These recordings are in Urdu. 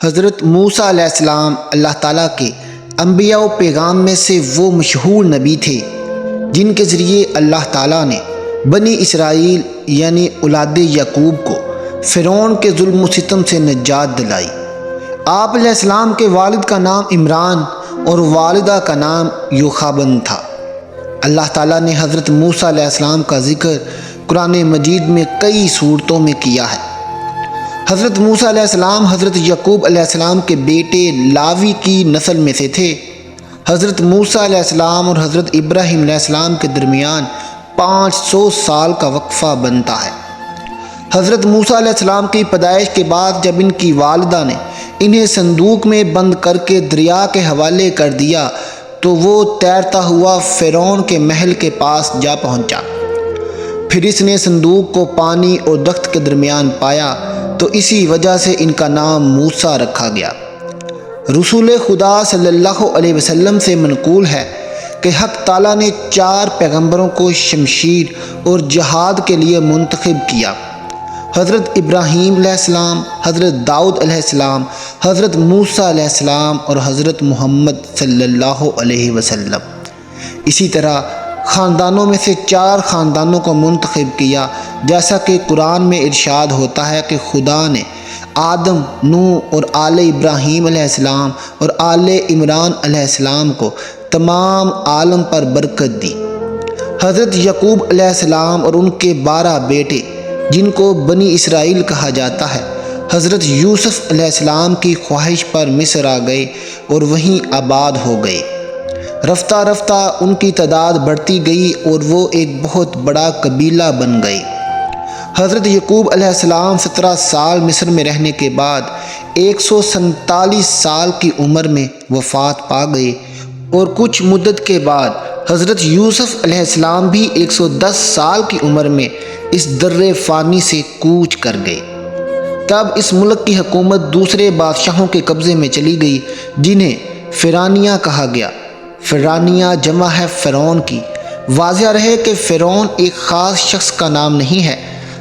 حضرت موسیٰ علیہ السلام اللہ تعالیٰ کے انبیاء و پیغام میں سے وہ مشہور نبی تھے جن کے ذریعے اللہ تعالیٰ نے بنی اسرائیل یعنی اولاد یعقوب کو فرعون کے ظلم و ستم سے نجات دلائی۔ آپ علیہ السلام کے والد کا نام عمران اور والدہ کا نام یوخابن تھا۔ اللہ تعالیٰ نے حضرت موسیٰ علیہ السلام کا ذکر قرآن مجید میں کئی صورتوں میں کیا ہے۔ حضرت موسیٰ علیہ السلام حضرت یعقوب علیہ السلام کے بیٹے لاوی کی نسل میں سے تھے۔ حضرت موسیٰ علیہ السلام اور حضرت ابراہیم علیہ السلام کے درمیان 500 سال کا وقفہ بنتا ہے۔ حضرت موسیٰ علیہ السلام کی پیدائش کے بعد جب ان کی والدہ نے انہیں صندوق میں بند کر کے دریا کے حوالے کر دیا تو وہ تیرتا ہوا فرعون کے محل کے پاس جا پہنچا۔ پھر اس نے صندوق کو پانی اور درخت کے درمیان پایا تو اسی وجہ سے ان کا نام موسیٰ رکھا گیا۔ رسول خدا صلی اللہ علیہ وسلم سے منقول ہے کہ حق تعالیٰ نے 4 پیغمبروں کو شمشیر اور جہاد کے لیے منتخب کیا: حضرت ابراہیم علیہ السلام، حضرت داؤد علیہ السلام، حضرت موسیٰ علیہ السلام اور حضرت محمد صلی اللہ علیہ وسلم۔ اسی طرح خاندانوں میں سے 4 خاندانوں کو منتخب کیا، جیسا کہ قرآن میں ارشاد ہوتا ہے کہ خدا نے آدم، نوح اور آل ابراہیم علیہ السلام اور آل عمران علیہ السلام کو تمام عالم پر برکت دی۔ حضرت یعقوب علیہ السلام اور ان کے 12 بیٹے جن کو بنی اسرائیل کہا جاتا ہے، حضرت یوسف علیہ السلام کی خواہش پر مصر آ گئے اور وہیں آباد ہو گئے۔ رفتہ رفتہ ان کی تعداد بڑھتی گئی اور وہ ایک بہت بڑا قبیلہ بن گئے۔ حضرت یعقوب علیہ السلام 17 سال مصر میں رہنے کے بعد 147 سال کی عمر میں وفات پا گئے اور کچھ مدت کے بعد حضرت یوسف علیہ السلام بھی 110 سال کی عمر میں اس در فانی سے کوچ کر گئے۔ تب اس ملک کی حکومت دوسرے بادشاہوں کے قبضے میں چلی گئی جنہیں فرعونیہ کہا گیا۔ فرعونیہ جمع ہے فرعون کی۔ واضح رہے کہ فرعون ایک خاص شخص کا نام نہیں ہے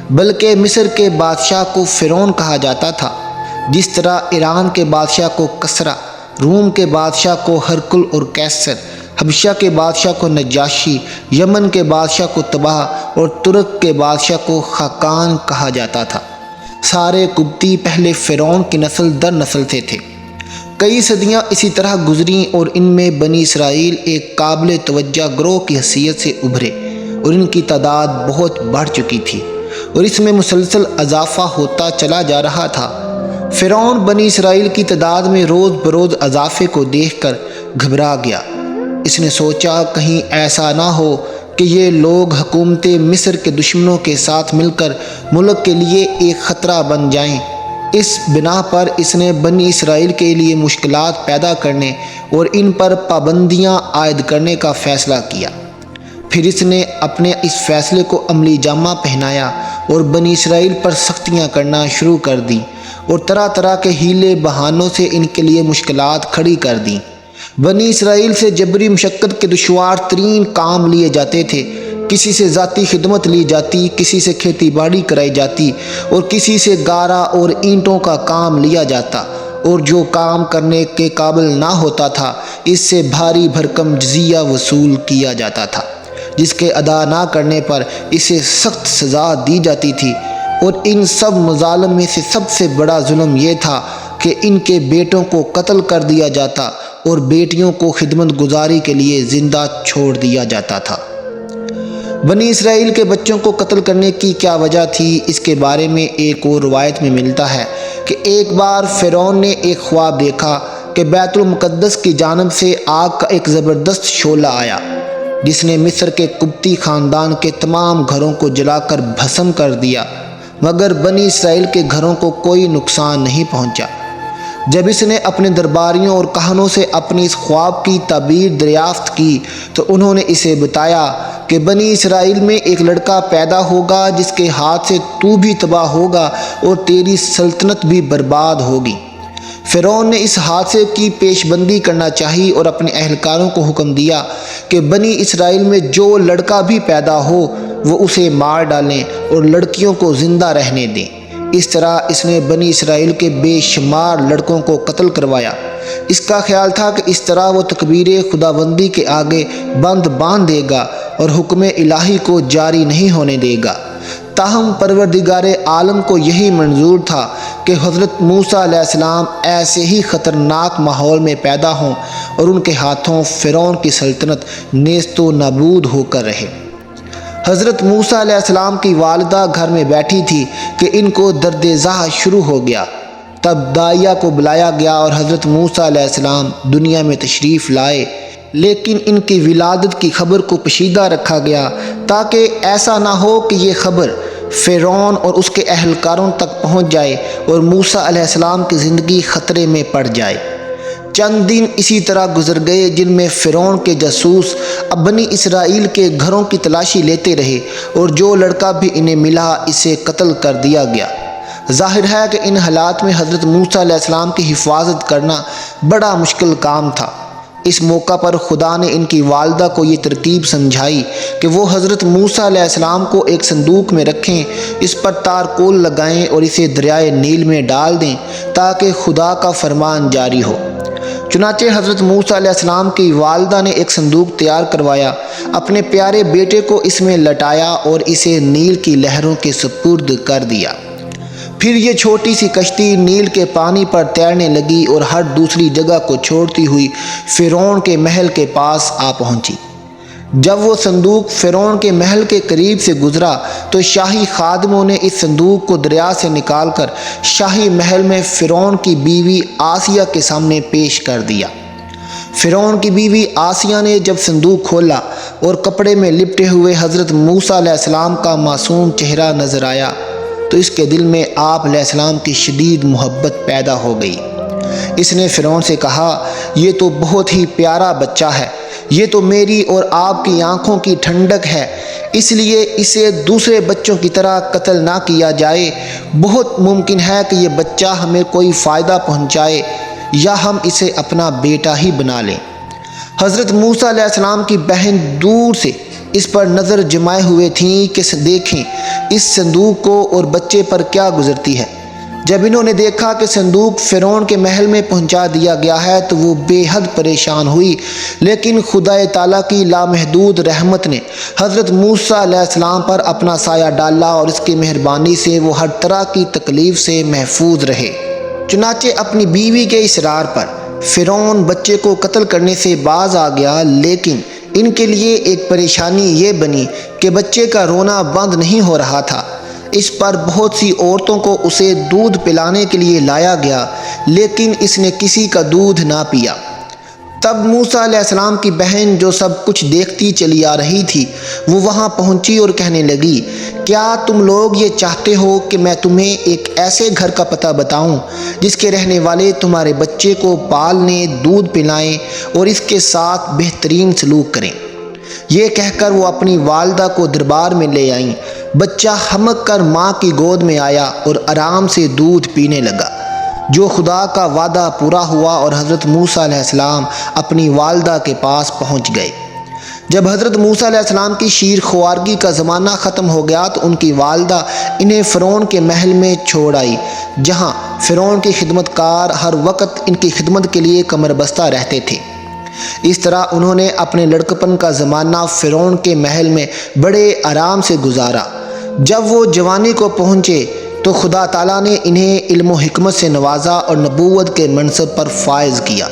بلکہ مصر کے بادشاہ کو فرعون کہا جاتا تھا، جس طرح ایران کے بادشاہ کو کسریٰ، روم کے بادشاہ کو ہرقل اور قیصر، حبشہ کے بادشاہ کو نجاشی، یمن کے بادشاہ کو طبع اور ترک کے بادشاہ کو خاقان کہا جاتا تھا۔ سارے قبطی پہلے فرعون کی نسل در نسل سے تھے۔ کئی صدیاں اسی طرح گزریں اور ان میں بنی اسرائیل ایک قابل توجہ گروہ کی حیثیت سے ابھرے اور ان کی تعداد بہت بڑھ چکی تھی اور اس میں مسلسل اضافہ ہوتا چلا جا رہا تھا۔ فرعون بنی اسرائیل کی تعداد میں روز بروز اضافے کو دیکھ کر گھبرا گیا۔ اس نے سوچا کہیں ایسا نہ ہو کہ یہ لوگ حکومت مصر کے دشمنوں کے ساتھ مل کر ملک کے لیے ایک خطرہ بن جائیں۔ اس بنا پر اس نے بنی اسرائیل کے لیے مشکلات پیدا کرنے اور ان پر پابندیاں عائد کرنے کا فیصلہ کیا۔ پھر اس نے اپنے اس فیصلے کو عملی جامہ پہنایا اور بنی اسرائیل پر سختیاں کرنا شروع کر دیں اور طرح طرح کے ہیلے بہانوں سے ان کے لیے مشکلات کھڑی کر دیں۔ بنی اسرائیل سے جبری مشقت کے دشوار ترین کام لیے جاتے تھے۔ کسی سے ذاتی خدمت لی جاتی، کسی سے کھیتی باڑی کرائی جاتی اور کسی سے گارا اور اینٹوں کا کام لیا جاتا، اور جو کام کرنے کے قابل نہ ہوتا تھا اس سے بھاری بھرکم جزیہ وصول کیا جاتا تھا، جس کے ادا نہ کرنے پر اسے سخت سزا دی جاتی تھی۔ اور ان سب مظالم میں سے سب سے بڑا ظلم یہ تھا کہ ان کے بیٹوں کو قتل کر دیا جاتا اور بیٹیوں کو خدمت گزاری کے لیے زندہ چھوڑ دیا جاتا تھا۔ بنی اسرائیل کے بچوں کو قتل کرنے کی کیا وجہ تھی، اس کے بارے میں ایک اور روایت میں ملتا ہے کہ ایک بار فرعون نے ایک خواب دیکھا کہ بیت المقدس کی جانب سے آگ کا ایک زبردست شعلہ آیا جس نے مصر کے قبطی خاندان کے تمام گھروں کو جلا کر بھسم کر دیا، مگر بنی اسرائیل کے گھروں کو کوئی نقصان نہیں پہنچا۔ جب اس نے اپنے درباریوں اور کہنوں سے اپنی اس خواب کی تعبیر دریافت کی تو انہوں نے اسے بتایا کہ بنی اسرائیل میں ایک لڑکا پیدا ہوگا جس کے ہاتھ سے تو بھی تباہ ہوگا اور تیری سلطنت بھی برباد ہوگی۔ فرعون نے اس حادثے کی پیش بندی کرنا چاہی اور اپنے اہلکاروں کو حکم دیا کہ بنی اسرائیل میں جو لڑکا بھی پیدا ہو وہ اسے مار ڈالیں اور لڑکیوں کو زندہ رہنے دیں۔ اس طرح اس نے بنی اسرائیل کے بے شمار لڑکوں کو قتل کروایا۔ اس کا خیال تھا کہ اس طرح وہ تکبیر خداوندی کے آگے باندھ دے گا اور حکم الہی کو جاری نہیں ہونے دے گا۔ تاہم پروردگار عالم کو یہی منظور تھا کہ حضرت موسیٰ علیہ السلام ایسے ہی خطرناک ماحول میں پیدا ہوں اور ان کے ہاتھوں فرعون کی سلطنت نیست و نابود ہو کر رہے۔ حضرت موسیٰ علیہ السلام کی والدہ گھر میں بیٹھی تھی کہ ان کو درد زہ شروع ہو گیا۔ تب داعیہ کو بلایا گیا اور حضرت موسیٰ علیہ السلام دنیا میں تشریف لائے، لیکن ان کی ولادت کی خبر کو پوشیدہ رکھا گیا تاکہ ایسا نہ ہو کہ یہ خبر فرعون اور اس کے اہلکاروں تک پہنچ جائے اور موسیٰ علیہ السلام کی زندگی خطرے میں پڑ جائے۔ چند دن اسی طرح گزر گئے جن میں فرعون کے جاسوس بنی اسرائیل کے گھروں کی تلاشی لیتے رہے اور جو لڑکا بھی انہیں ملا اسے قتل کر دیا گیا۔ ظاہر ہے کہ ان حالات میں حضرت موسیٰ علیہ السلام کی حفاظت کرنا بڑا مشکل کام تھا۔ اس موقع پر خدا نے ان کی والدہ کو یہ ترکیب سمجھائی کہ وہ حضرت موسیٰ علیہ السلام کو ایک صندوق میں رکھیں، اس پر تارکول لگائیں اور اسے دریائے نیل میں ڈال دیں تاکہ خدا کا فرمان جاری ہو۔ چنانچہ حضرت موسیٰ علیہ السلام کی والدہ نے ایک صندوق تیار کروایا، اپنے پیارے بیٹے کو اس میں لٹایا اور اسے نیل کی لہروں کے سپرد کر دیا۔ پھر یہ چھوٹی سی کشتی نیل کے پانی پر تیرنے لگی اور ہر دوسری جگہ کو چھوڑتی ہوئی فرعون کے محل کے پاس آ پہنچی۔ جب وہ صندوق فرعون کے محل کے قریب سے گزرا تو شاہی خادموں نے اس صندوق کو دریا سے نکال کر شاہی محل میں فرعون کی بیوی آسیہ کے سامنے پیش کر دیا۔ فرعون کی بیوی آسیہ نے جب صندوق کھولا اور کپڑے میں لپٹے ہوئے حضرت موسیٰ علیہ السلام کا معصوم چہرہ نظر آیا تو اس کے دل میں آپ علیہ السلام کی شدید محبت پیدا ہو گئی۔ اس نے فرعون سے کہا، یہ تو بہت ہی پیارا بچہ ہے، یہ تو میری اور آپ کی آنکھوں کی ٹھنڈک ہے، اس لیے اسے دوسرے بچوں کی طرح قتل نہ کیا جائے۔ بہت ممکن ہے کہ یہ بچہ ہمیں کوئی فائدہ پہنچائے یا ہم اسے اپنا بیٹا ہی بنا لیں۔ حضرت موسیٰ علیہ السلام کی بہن دور سے اس پر نظر جمائے ہوئے تھیں کہ دیکھیں اس صندوق کو اور بچے پر کیا گزرتی ہے۔ جب انہوں نے دیکھا کہ صندوق فرعون کے محل میں پہنچا دیا گیا ہے تو وہ بے حد پریشان ہوئی، لیکن خدا تعالیٰ کی لامحدود رحمت نے حضرت موسیٰ علیہ السلام پر اپنا سایہ ڈالا اور اس کی مہربانی سے وہ ہر طرح کی تکلیف سے محفوظ رہے۔ چنانچہ اپنی بیوی کے اصرار پر فرعون بچے کو قتل کرنے سے باز آ گیا، لیکن ان کے لیے ایک پریشانی یہ بنی کہ بچے کا رونا بند نہیں ہو رہا تھا۔ اس پر بہت سی عورتوں کو اسے دودھ پلانے کے لیے لایا گیا، لیکن اس نے کسی کا دودھ نہ پیا۔ تب موسیٰ علیہ السلام کی بہن جو سب کچھ دیکھتی چلی آ رہی تھی وہ وہاں پہنچی اور کہنے لگی، کیا تم لوگ یہ چاہتے ہو کہ میں تمہیں ایک ایسے گھر کا پتہ بتاؤں جس کے رہنے والے تمہارے بچے کو پالنے، دودھ پلائیں اور اس کے ساتھ بہترین سلوک کریں؟ یہ کہہ کر وہ اپنی والدہ کو دربار میں لے آئیں۔ بچہ ہمک کر ماں کی گود میں آیا اور آرام سے دودھ پینے لگا۔ جو خدا کا وعدہ پورا ہوا اور حضرت موسیٰ علیہ السلام اپنی والدہ کے پاس پہنچ گئے۔ جب حضرت موسیٰ علیہ السلام کی شیر خوارگی کا زمانہ ختم ہو گیا تو ان کی والدہ انہیں فرعون کے محل میں چھوڑ آئی، جہاں فرعون کی خدمت کار ہر وقت ان کی خدمت کے لیے کمر بستہ رہتے تھے۔ اس طرح انہوں نے اپنے لڑکپن کا زمانہ فرعون کے محل میں بڑے آرام سے گزارا۔ جب وہ جوانی کو پہنچے تو خدا تعالیٰ نے انہیں علم و حکمت سے نوازا اور نبوت کے منصب پر فائز کیا۔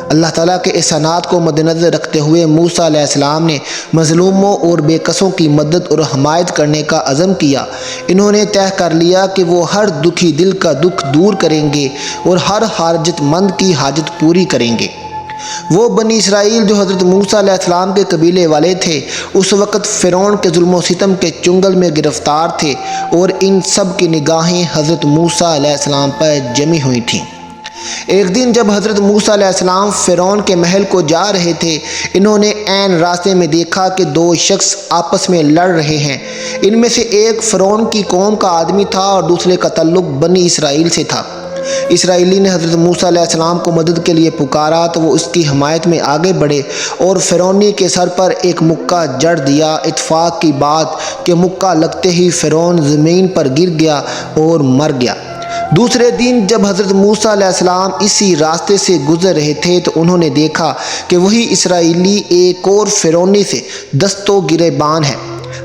اللہ تعالیٰ کے احسانات کو مد نظر رکھتے ہوئے موسیٰ علیہ السلام نے مظلوموں اور بے کسوں کی مدد اور حمایت کرنے کا عزم کیا۔ انہوں نے طے کر لیا کہ وہ ہر دکھی دل کا دکھ دور کریں گے اور ہر حاجت مند کی حاجت پوری کریں گے۔ وہ بنی اسرائیل جو حضرت موسیٰ علیہ السلام کے قبیلے والے تھے اس وقت فرعون کے ظلم و ستم کے چنگل میں گرفتار تھے اور ان سب کی نگاہیں حضرت موسیٰ علیہ السلام پر جمی ہوئی تھیں۔ ایک دن جب حضرت موسیٰ علیہ السلام فرعون کے محل کو جا رہے تھے، انہوں نے عین راستے میں دیکھا کہ دو شخص آپس میں لڑ رہے ہیں۔ ان میں سے ایک فرعون کی قوم کا آدمی تھا اور دوسرے کا تعلق بنی اسرائیل سے تھا۔ اسرائیلی نے حضرت موسیٰ علیہ السلام کو مدد کے لیے پکارا تو وہ اس کی حمایت میں آگے بڑھے اور فرعونی کے سر پر ایک مکہ جڑ دیا۔ اتفاق کی بات کہ مکہ لگتے ہی فرعون زمین پر گر گیا اور مر گیا۔ دوسرے دن جب حضرت موسیٰ علیہ السلام اسی راستے سے گزر رہے تھے تو انہوں نے دیکھا کہ وہی اسرائیلی ایک اور فرعونی سے دستوں گریبان ہے۔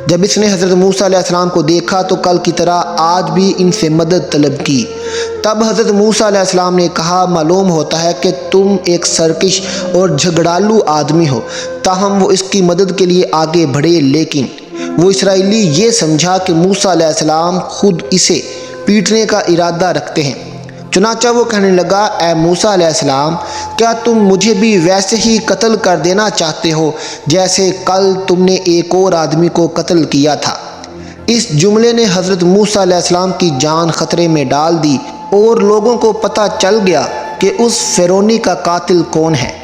جب اس نے حضرت موسیٰ علیہ السلام کو دیکھا تو کل کی طرح آج بھی ان سے مدد طلب کی۔ تب حضرت موسیٰ علیہ السلام نے کہا، معلوم ہوتا ہے کہ تم ایک سرکش اور جھگڑالو آدمی ہو۔ تاہم وہ اس کی مدد کے لیے آگے بڑھے، لیکن وہ اسرائیلی یہ سمجھا کہ موسیٰ علیہ السلام خود اسے پیٹنے کا ارادہ رکھتے ہیں۔ چنانچہ وہ کہنے لگا، اے موسیٰ علیہ السلام، کیا تم مجھے بھی ویسے ہی قتل کر دینا چاہتے ہو جیسے کل تم نے ایک اور آدمی کو قتل کیا تھا؟ اس جملے نے حضرت موسیٰ علیہ السلام کی جان خطرے میں ڈال دی اور لوگوں کو پتہ چل گیا کہ اس فرعونی کا قاتل کون ہے۔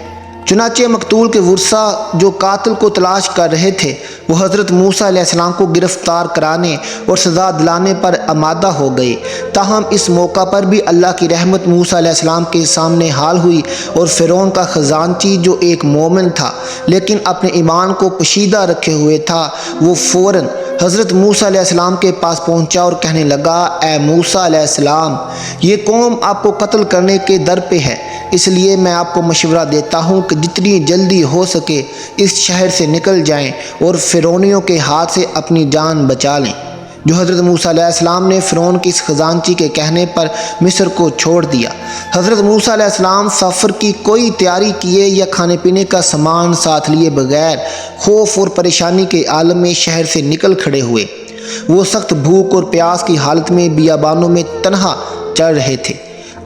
چنانچہ مقتول کے ورثاء جو قاتل کو تلاش کر رہے تھے وہ حضرت موسیٰ علیہ السلام کو گرفتار کرانے اور سزا دلانے پر آمادہ ہو گئے۔ تاہم اس موقع پر بھی اللہ کی رحمت موسیٰ علیہ السلام کے سامنے حال ہوئی اور فرعون کا خزانچی جو ایک مومن تھا لیکن اپنے ایمان کو پوشیدہ رکھے ہوئے تھا، وہ فوراً حضرت موسیٰ علیہ السلام کے پاس پہنچا اور کہنے لگا، اے موسیٰ علیہ السلام، یہ قوم آپ کو قتل کرنے کے در پہ ہے، اس لیے میں آپ کو مشورہ دیتا ہوں کہ جتنی جلدی ہو سکے اس شہر سے نکل جائیں اور فرعونیوں کے ہاتھ سے اپنی جان بچا لیں۔ جو حضرت موسیٰ علیہ السلام نے فرعون کی اس خزانچی کے کہنے پر مصر کو چھوڑ دیا۔ حضرت موسیٰ علیہ السلام سفر کی کوئی تیاری کیے یا کھانے پینے کا سامان ساتھ لیے بغیر خوف اور پریشانی کے عالم میں شہر سے نکل کھڑے ہوئے۔ وہ سخت بھوک اور پیاس کی حالت میں بیابانوں میں تنہا چل رہے تھے۔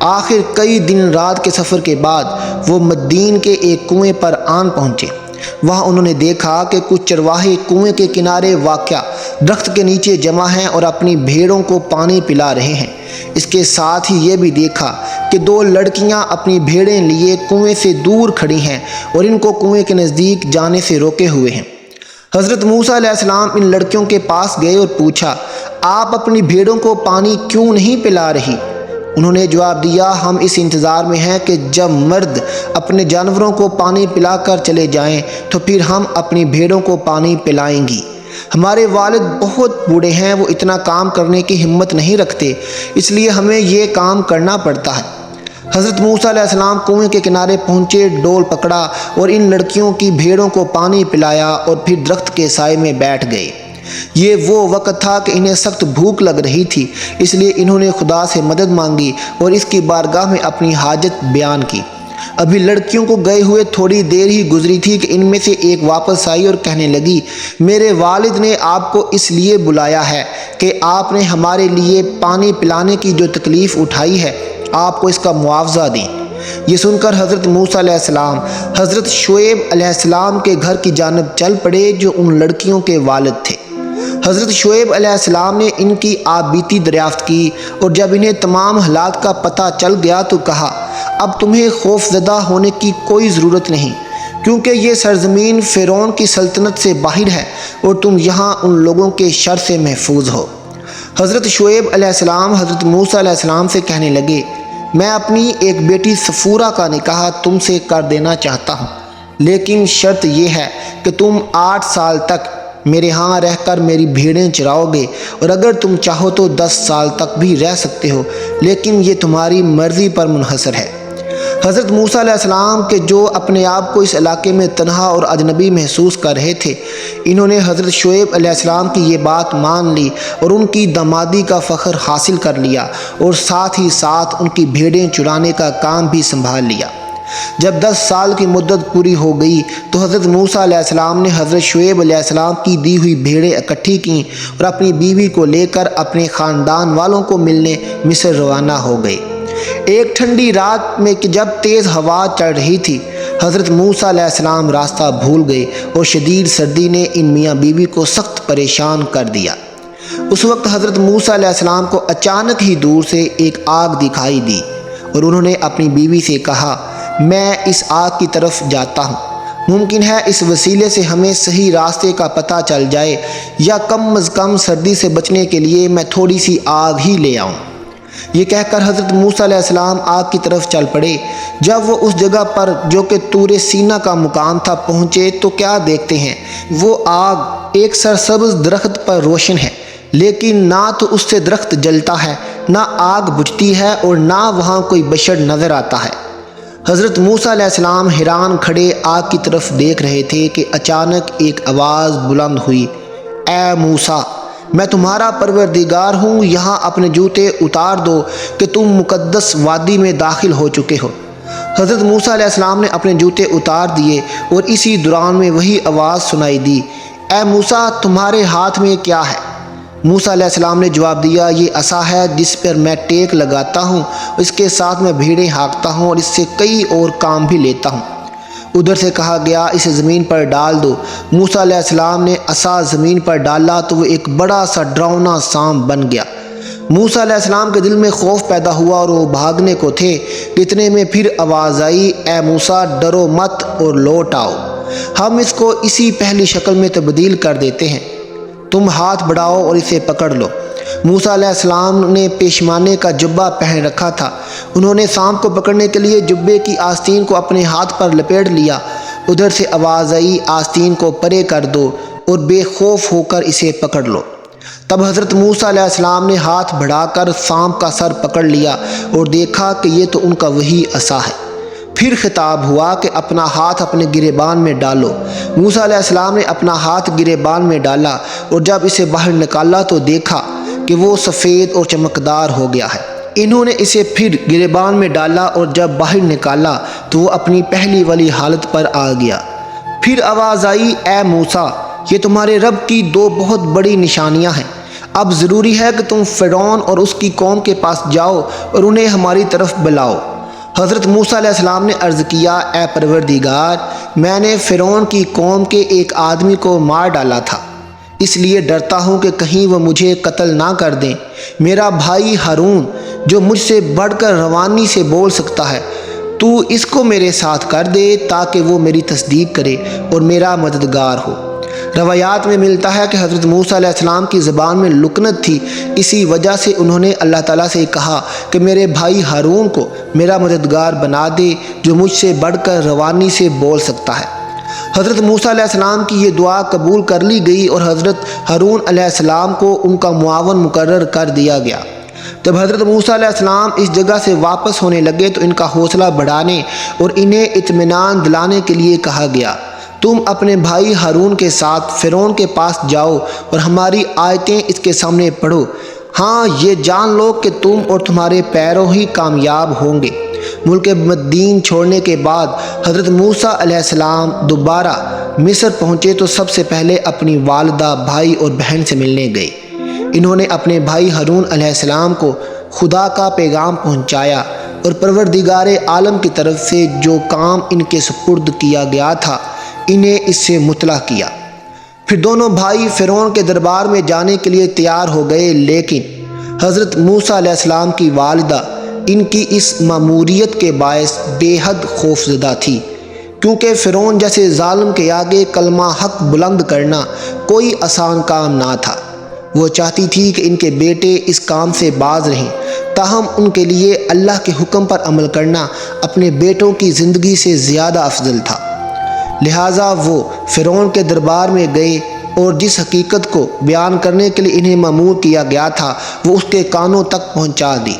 آخر کئی دن رات کے سفر کے بعد وہ مدین کے ایک کنویں پر آن پہنچے۔ وہاں انہوں نے دیکھا کہ کچھ چرواہے کنویں کے کنارے واقع درخت کے نیچے جمع ہیں اور اپنی بھیڑوں کو پانی پلا رہے ہیں۔ اس کے ساتھ ہی یہ بھی دیکھا کہ دو لڑکیاں اپنی بھیڑیں لیے کنویں سے دور کھڑی ہیں اور ان کو کنویں کے نزدیک جانے سے روکے ہوئے ہیں۔ حضرت موسیٰ علیہ السلام ان لڑکیوں کے پاس گئے اور پوچھا، آپ اپنی بھیڑوں کو پانی کیوں نہیں پلا رہی؟ انہوں نے جواب دیا، ہم اس انتظار میں ہیں کہ جب مرد اپنے جانوروں کو پانی پلا کر چلے جائیں تو پھر ہم اپنی بھیڑوں کو پانی پلائیں گی۔ ہمارے والد بہت بوڑھے ہیں، وہ اتنا کام کرنے کی ہمت نہیں رکھتے، اس لیے ہمیں یہ کام کرنا پڑتا ہے۔ حضرت موسیٰ علیہ السلام کنویں کے کنارے پہنچے، ڈول پکڑا اور ان لڑکیوں کی بھیڑوں کو پانی پلایا اور پھر درخت کے سائے میں بیٹھ گئے۔ یہ وہ وقت تھا کہ انہیں سخت بھوک لگ رہی تھی، اس لیے انہوں نے خدا سے مدد مانگی اور اس کی بارگاہ میں اپنی حاجت بیان کی۔ ابھی لڑکیوں کو گئے ہوئے تھوڑی دیر ہی گزری تھی کہ ان میں سے ایک واپس آئی اور کہنے لگی، میرے والد نے آپ کو اس لیے بلایا ہے کہ آپ نے ہمارے لیے پانی پلانے کی جو تکلیف اٹھائی ہے آپ کو اس کا معاوضہ دیں۔ یہ سن کر حضرت موسیٰ علیہ السلام حضرت شعیب علیہ السلام کے گھر کی جانب چل پڑے جو ان لڑکیوں کے والد تھے۔ حضرت شعیب علیہ السلام نے ان کی آپ بیتی دریافت کی اور جب انہیں تمام حالات کا پتہ چل گیا تو کہا، اب تمہیں خوف زدہ ہونے کی کوئی ضرورت نہیں، کیونکہ یہ سرزمین فرعون کی سلطنت سے باہر ہے اور تم یہاں ان لوگوں کے شر سے محفوظ ہو۔ حضرت شعیب علیہ السلام حضرت موسیٰ علیہ السلام سے کہنے لگے، میں اپنی ایک بیٹی صفورہ کا نکاح تم سے کر دینا چاہتا ہوں، لیکن شرط یہ ہے کہ تم 8 سال تک میرے ہاں رہ کر میری بھیڑیں چراؤ گے، اور اگر تم چاہو تو 10 سال تک بھی رہ سکتے ہو، لیکن یہ تمہاری مرضی پر منحصر ہے۔ حضرت موسیٰ علیہ السلام کے جو اپنے آپ کو اس علاقے میں تنہا اور اجنبی محسوس کر رہے تھے، انہوں نے حضرت شعیب علیہ السلام کی یہ بات مان لی اور ان کی دامادی کا فخر حاصل کر لیا اور ساتھ ہی ساتھ ان کی بھیڑیں چرانے کا کام بھی سنبھال لیا۔ جب 10 سال کی مدت پوری ہو گئی تو حضرت موسیٰ علیہ السلام نے حضرت شعیب علیہ السلام کی دی ہوئی بھیڑیں اکٹھی کیں اور اپنی بیوی کو لے کر اپنے خاندان والوں کو ملنے مصر روانہ ہو گئے۔ ایک ٹھنڈی رات میں کہ جب تیز ہوا چل رہی تھی، حضرت موسیٰ علیہ السلام راستہ بھول گئے اور شدید سردی نے ان میاں بیوی کو سخت پریشان کر دیا۔ اس وقت حضرت موسیٰ علیہ السلام کو اچانک ہی دور سے ایک آگ دکھائی دی اور انہوں نے اپنی بیوی سے کہا، میں اس آگ کی طرف جاتا ہوں، ممکن ہے اس وسیلے سے ہمیں صحیح راستے کا پتہ چل جائے، یا کم از کم سردی سے بچنے کے لیے میں تھوڑی سی آگ ہی لے آؤں۔ یہ کہہ کر حضرت موسیٰ علیہ السلام آگ کی طرف چل پڑے۔ جب وہ اس جگہ پر جو کہ طور سینا کا مقام تھا پہنچے تو کیا دیکھتے ہیں، وہ آگ ایک سرسبز درخت پر روشن ہے، لیکن نہ تو اس سے درخت جلتا ہے، نہ آگ بجھتی ہے، اور نہ وہاں کوئی بشر نظر آتا ہے۔ حضرت موسیٰ علیہ السلام حیران کھڑے آگ کی طرف دیکھ رہے تھے کہ اچانک ایک آواز بلند ہوئی، اے موسیٰ، میں تمہارا پروردگار ہوں، یہاں اپنے جوتے اتار دو کہ تم مقدس وادی میں داخل ہو چکے ہو۔ حضرت موسیٰ علیہ السلام نے اپنے جوتے اتار دیے اور اسی دوران میں وہی آواز سنائی دی، اے موسیٰ، تمہارے ہاتھ میں کیا ہے؟ موسیٰ علیہ السلام نے جواب دیا، یہ عصا ہے جس پر میں ٹیک لگاتا ہوں، اس کے ساتھ میں بھیڑیں ہانکتا ہوں اور اس سے کئی اور کام بھی لیتا ہوں۔ ادھر سے کہا گیا، اسے زمین پر ڈال دو۔ موسیٰ علیہ السلام نے عصا زمین پر ڈالا تو وہ ایک بڑا سا ڈراؤنا سانپ بن گیا۔ موسیٰ علیہ السلام کے دل میں خوف پیدا ہوا اور وہ بھاگنے کو تھے کہ اتنے میں پھر آواز آئی، اے موسیٰ، ڈرو مت اور لوٹ آؤ، ہم اس کو اسی پہلی شکل میں تبدیل کر دیتے ہیں، تم ہاتھ بڑھاؤ اور اسے پکڑ لو۔ موسیٰ علیہ السلام نے پیشمانے کا جبہ پہن رکھا تھا۔ انہوں نے سانپ کو پکڑنے کے لیے جبے کی آستین کو اپنے ہاتھ پر لپیٹ لیا۔ ادھر سے آواز آئی، آستین کو پرے کر دو اور بے خوف ہو کر اسے پکڑ لو۔ تب حضرت موسیٰ علیہ السلام نے ہاتھ بڑھا کر سانپ کا سر پکڑ لیا اور دیکھا کہ یہ تو ان کا وہی عصا ہے۔ پھر خطاب ہوا کہ اپنا ہاتھ اپنے گریبان میں ڈالو۔ موسیٰ علیہ السلام نے اپنا ہاتھ گریبان میں ڈالا اور جب اسے باہر نکالا تو دیکھا کہ وہ سفید اور چمکدار ہو گیا ہے۔ انہوں نے اسے پھر گریبان میں ڈالا اور جب باہر نکالا تو وہ اپنی پہلی والی حالت پر آ گیا۔ پھر آواز آئی، اے موسیٰ، یہ تمہارے رب کی دو بہت بڑی نشانیاں ہیں، اب ضروری ہے کہ تم فرعون اور اس کی قوم کے پاس جاؤ اور انہیں ہماری طرف بلاؤ۔ حضرت موسیٰ علیہ السلام نے عرض کیا، اے پروردگار، میں نے فرعون کی قوم کے ایک آدمی کو مار ڈالا تھا، اس لیے ڈرتا ہوں کہ کہیں وہ مجھے قتل نہ کر دیں۔ میرا بھائی ہارون جو مجھ سے بڑھ کر روانی سے بول سکتا ہے، تو اس کو میرے ساتھ کر دے تاکہ وہ میری تصدیق کرے اور میرا مددگار ہو۔ روایات میں ملتا ہے کہ حضرت موسیٰ علیہ السلام کی زبان میں لکنت تھی، اسی وجہ سے انہوں نے اللہ تعالیٰ سے کہا کہ میرے بھائی ہارون کو میرا مددگار بنا دے جو مجھ سے بڑھ کر روانی سے بول سکتا ہے۔ حضرت موسیٰ علیہ السلام کی یہ دعا قبول کر لی گئی اور حضرت ہارون علیہ السلام کو ان کا معاون مقرر کر دیا گیا۔ جب حضرت موسیٰ علیہ السلام اس جگہ سے واپس ہونے لگے تو ان کا حوصلہ بڑھانے اور انہیں اطمینان دلانے کے لیے کہا گیا، تم اپنے بھائی ہارون کے ساتھ فرعون کے پاس جاؤ اور ہماری آیتیں اس کے سامنے پڑھو، ہاں یہ جان لو کہ تم اور تمہارے پیرو ہی کامیاب ہوں گے۔ ملک مدین چھوڑنے کے بعد حضرت موسیٰ علیہ السلام دوبارہ مصر پہنچے تو سب سے پہلے اپنی والدہ، بھائی اور بہن سے ملنے گئے۔ انہوں نے اپنے بھائی ہارون علیہ السلام کو خدا کا پیغام پہنچایا اور پروردگار عالم کی طرف سے جو کام ان کے سپرد کیا گیا تھا انہیں اس سے مطلع کیا۔ پھر دونوں بھائی فرعون کے دربار میں جانے کے لیے تیار ہو گئے، لیکن حضرت موسیٰ علیہ السلام کی والدہ ان کی اس ماموریت کے باعث بے حد خوفزدہ تھی، کیونکہ فرعون جیسے ظالم کے آگے کلمہ حق بلند کرنا کوئی آسان کام نہ تھا۔ وہ چاہتی تھی کہ ان کے بیٹے اس کام سے باز رہیں، تاہم ان کے لیے اللہ کے حکم پر عمل کرنا اپنے بیٹوں کی زندگی سے زیادہ افضل تھا۔ لہٰذا وہ فرعون کے دربار میں گئے اور جس حقیقت کو بیان کرنے کے لیے انہیں مأمور کیا گیا تھا وہ اس کے کانوں تک پہنچا دی۔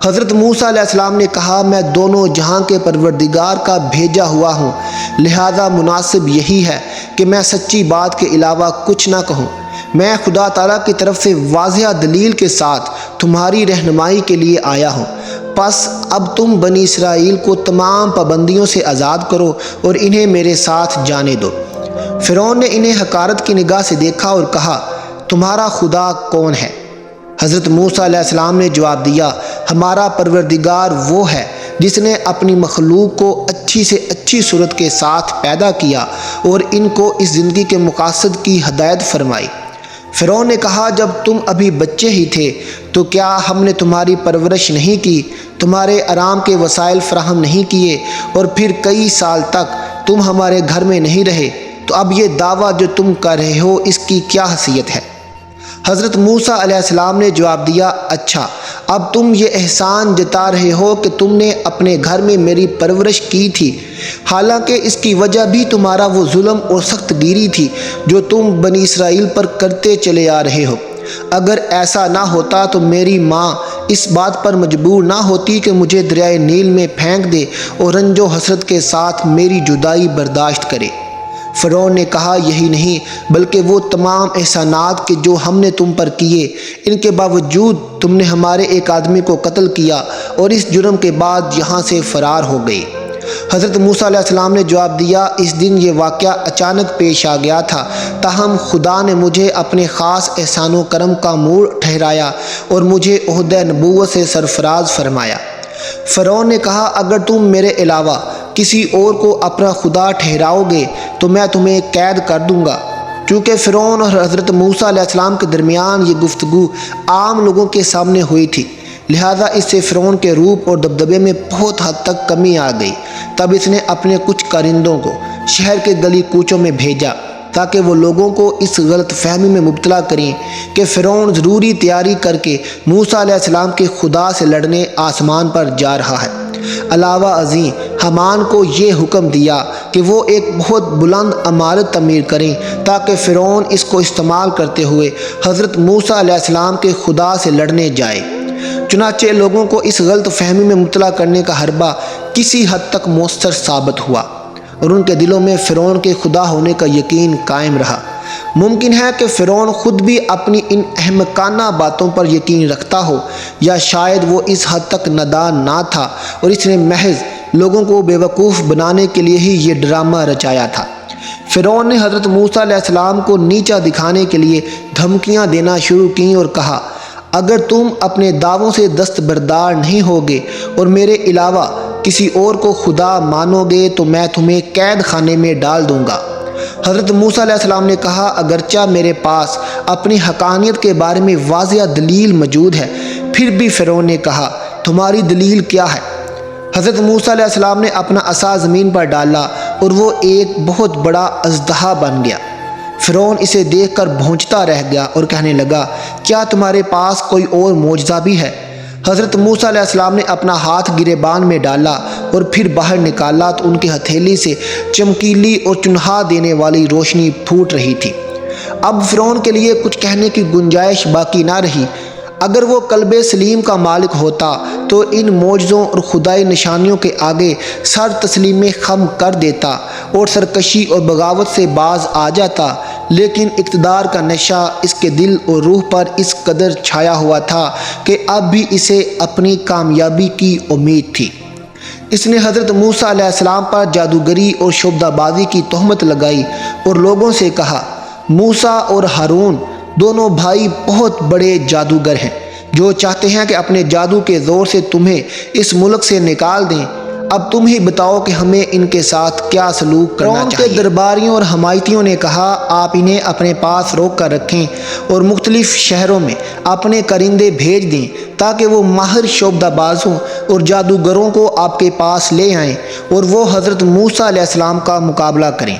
حضرت موسیٰ علیہ السلام نے کہا، میں دونوں جہاں کے پروردگار کا بھیجا ہوا ہوں، لہذا مناسب یہی ہے کہ میں سچی بات کے علاوہ کچھ نہ کہوں۔ میں خدا تعالیٰ کی طرف سے واضح دلیل کے ساتھ تمہاری رہنمائی کے لیے آیا ہوں، پس اب تم بنی اسرائیل کو تمام پابندیوں سے آزاد کرو اور انہیں میرے ساتھ جانے دو۔ فرعون نے انہیں حقارت کی نگاہ سے دیکھا اور کہا، تمہارا خدا کون ہے؟ حضرت موسیٰ علیہ السلام نے جواب دیا، ہمارا پروردگار وہ ہے جس نے اپنی مخلوق کو اچھی سے اچھی صورت کے ساتھ پیدا کیا اور ان کو اس زندگی کے مقاصد کی ہدایت فرمائی۔ فرعون نے کہا، جب تم ابھی بچے ہی تھے تو کیا ہم نے تمہاری پرورش نہیں کی، تمہارے آرام کے وسائل فراہم نہیں کیے اور پھر کئی سال تک تم ہمارے گھر میں نہیں رہے، تو اب یہ دعویٰ جو تم کر رہے ہو اس کی کیا حیثیت ہے؟ حضرت موسیٰ علیہ السلام نے جواب دیا، اچھا اب تم یہ احسان جتا رہے ہو کہ تم نے اپنے گھر میں میری پرورش کی تھی، حالانکہ اس کی وجہ بھی تمہارا وہ ظلم اور سخت گیری تھی جو تم بنی اسرائیل پر کرتے چلے آ رہے ہو۔ اگر ایسا نہ ہوتا تو میری ماں اس بات پر مجبور نہ ہوتی کہ مجھے دریائے نیل میں پھینک دے اور رنج و حسرت کے ساتھ میری جدائی برداشت کرے۔ فرعون نے کہا، یہی نہیں بلکہ وہ تمام احسانات کہ جو ہم نے تم پر کیے، ان کے باوجود تم نے ہمارے ایک آدمی کو قتل کیا اور اس جرم کے بعد یہاں سے فرار ہو گئے۔ حضرت موسیٰ علیہ السلام نے جواب دیا، اس دن یہ واقعہ اچانک پیش آ گیا تھا، تاہم خدا نے مجھے اپنے خاص احسان و کرم کا موڑ ٹھہرایا اور مجھے عہدہ نبوت سے سرفراز فرمایا۔ فرعون نے کہا، اگر تم میرے علاوہ کسی اور کو اپنا خدا ٹھہراؤ گے تو میں تمہیں قید کر دوں گا۔ چونکہ فرعون اور حضرت موسیٰ علیہ السلام کے درمیان یہ گفتگو عام لوگوں کے سامنے ہوئی تھی، لہذا اس سے فرعون کے روپ اور دبدبے میں بہت حد تک کمی آ گئی۔ تب اس نے اپنے کچھ کارندوں کو شہر کے گلی کوچوں میں بھیجا تاکہ وہ لوگوں کو اس غلط فہمی میں مبتلا کریں کہ فرعون ضروری تیاری کر کے موسیٰ علیہ السلام کے خدا سے لڑنے آسمان پر جا رہا ہے۔ علاوہ ازیں حامان کو یہ حکم دیا کہ وہ ایک بہت بلند عمارت تعمیر کریں تاکہ فرعون اس کو استعمال کرتے ہوئے حضرت موسیٰ علیہ السلام کے خدا سے لڑنے جائے۔ چنانچہ لوگوں کو اس غلط فہمی میں مبتلا کرنے کا حربہ کسی حد تک مؤثر ثابت ہوا اور ان کے دلوں میں فرعون کے خدا ہونے کا یقین قائم رہا۔ ممکن ہے کہ فرعون خود بھی اپنی ان احمقانہ باتوں پر یقین رکھتا ہو، یا شاید وہ اس حد تک نادان نہ تھا اور اس نے محض لوگوں کو بیوقوف بنانے کے لیے ہی یہ ڈرامہ رچایا تھا۔ فرعون نے حضرت موسیٰ علیہ السلام کو نیچا دکھانے کے لیے دھمکیاں دینا شروع کیں اور کہا، اگر تم اپنے دعووں سے دستبردار نہیں ہوگے اور میرے علاوہ کسی اور کو خدا مانو گے تو میں تمہیں قید خانے میں ڈال دوں گا۔ حضرت موسیٰ علیہ السلام نے کہا، اگرچہ میرے پاس اپنی حقانیت کے بارے میں واضح دلیل موجود ہے، پھر بھی فرعون نے کہا، تمہاری دلیل کیا ہے؟ حضرت موسیٰ علیہ السلام نے اپنا عصا زمین پر ڈالا اور وہ ایک بہت بڑا اژدہا بن گیا۔ فرعون اسے دیکھ کر بھونچتا رہ گیا اور کہنے لگا، کیا تمہارے پاس کوئی اور معجزہ بھی ہے؟ حضرت موسیٰ علیہ السلام نے اپنا ہاتھ گریبان میں ڈالا اور پھر باہر نکالا تو ان کی ہتھیلی سے چمکیلی اور چنہا دینے والی روشنی پھوٹ رہی تھی۔ اب فرعون کے لیے کچھ کہنے کی گنجائش باقی نہ رہی۔ اگر وہ قلب سلیم کا مالک ہوتا تو ان معجزوں اور خدائی نشانیوں کے آگے سر تسلیم خم کر دیتا اور سرکشی اور بغاوت سے باز آ جاتا، لیکن اقتدار کا نشہ اس کے دل اور روح پر اس قدر چھایا ہوا تھا کہ اب بھی اسے اپنی کامیابی کی امید تھی۔ اس نے حضرت موسیٰ علیہ السلام پر جادوگری اور شعبدہ بازی کی تہمت لگائی اور لوگوں سے کہا، موسیٰ اور ہارون دونوں بھائی بہت بڑے جادوگر ہیں جو چاہتے ہیں کہ اپنے جادو کے زور سے تمہیں اس ملک سے نکال دیں۔ اب تم ہی بتاؤ کہ ہمیں ان کے ساتھ کیا سلوک کرنا چاہیے۔ فرعون کے درباریوں اور حمایتیوں نے کہا، آپ انہیں اپنے پاس روک کر رکھیں اور مختلف شہروں میں اپنے کرندے بھیج دیں تاکہ وہ ماہر شعبدہ بازوں اور جادوگروں کو آپ کے پاس لے آئیں اور وہ حضرت موسیٰ علیہ السلام کا مقابلہ کریں۔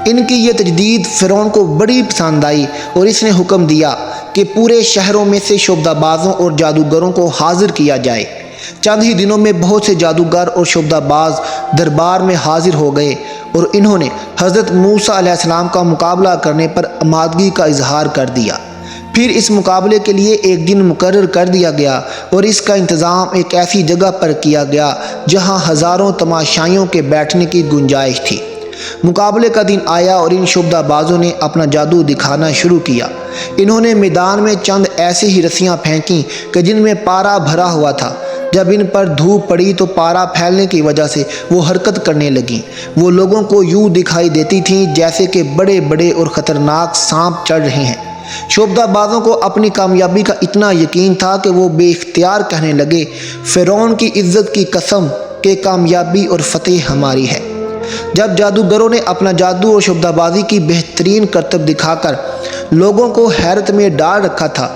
ان کی یہ تجدید فرعون کو بڑی پسند آئی اور اس نے حکم دیا کہ پورے شہروں میں سے شعبدہ بازوں اور جادوگروں کو حاضر کیا جائے۔ چند ہی دنوں میں بہت سے جادوگر اور شعبدہ باز دربار میں حاضر ہو گئے اور انہوں نے حضرت موسیٰ علیہ السلام کا مقابلہ کرنے پر آمادگی کا اظہار کر دیا۔ پھر اس مقابلے کے لیے ایک دن مقرر کر دیا گیا اور اس کا انتظام ایک ایسی جگہ پر کیا گیا جہاں ہزاروں تماشائیوں کے بیٹھنے کی گنجائش تھی۔ مقابلے کا دن آیا اور ان شعبدہ بازوں نے اپنا جادو دکھانا شروع کیا۔ انہوں نے میدان میں چند ایسی ہی رسیاں پھینکیں کہ جن میں پارا بھرا ہوا تھا۔ جب ان پر دھوپ پڑی تو پارا پھیلنے کی وجہ سے وہ حرکت کرنے لگیں۔ وہ لوگوں کو یوں دکھائی دیتی تھیں جیسے کہ بڑے بڑے اور خطرناک سانپ چڑھ رہے ہیں۔ شعبدہ بازوں کو اپنی کامیابی کا اتنا یقین تھا کہ وہ بے اختیار کہنے لگے، فرعون کی عزت کی قسم کہ کامیابی اور فتح ہماری ہے۔ جب جادوگروں نے اپنا جادو اور شعبدہ بازی کی بہترین کرتب دکھا کر لوگوں کو حیرت میں ڈال رکھا تھا،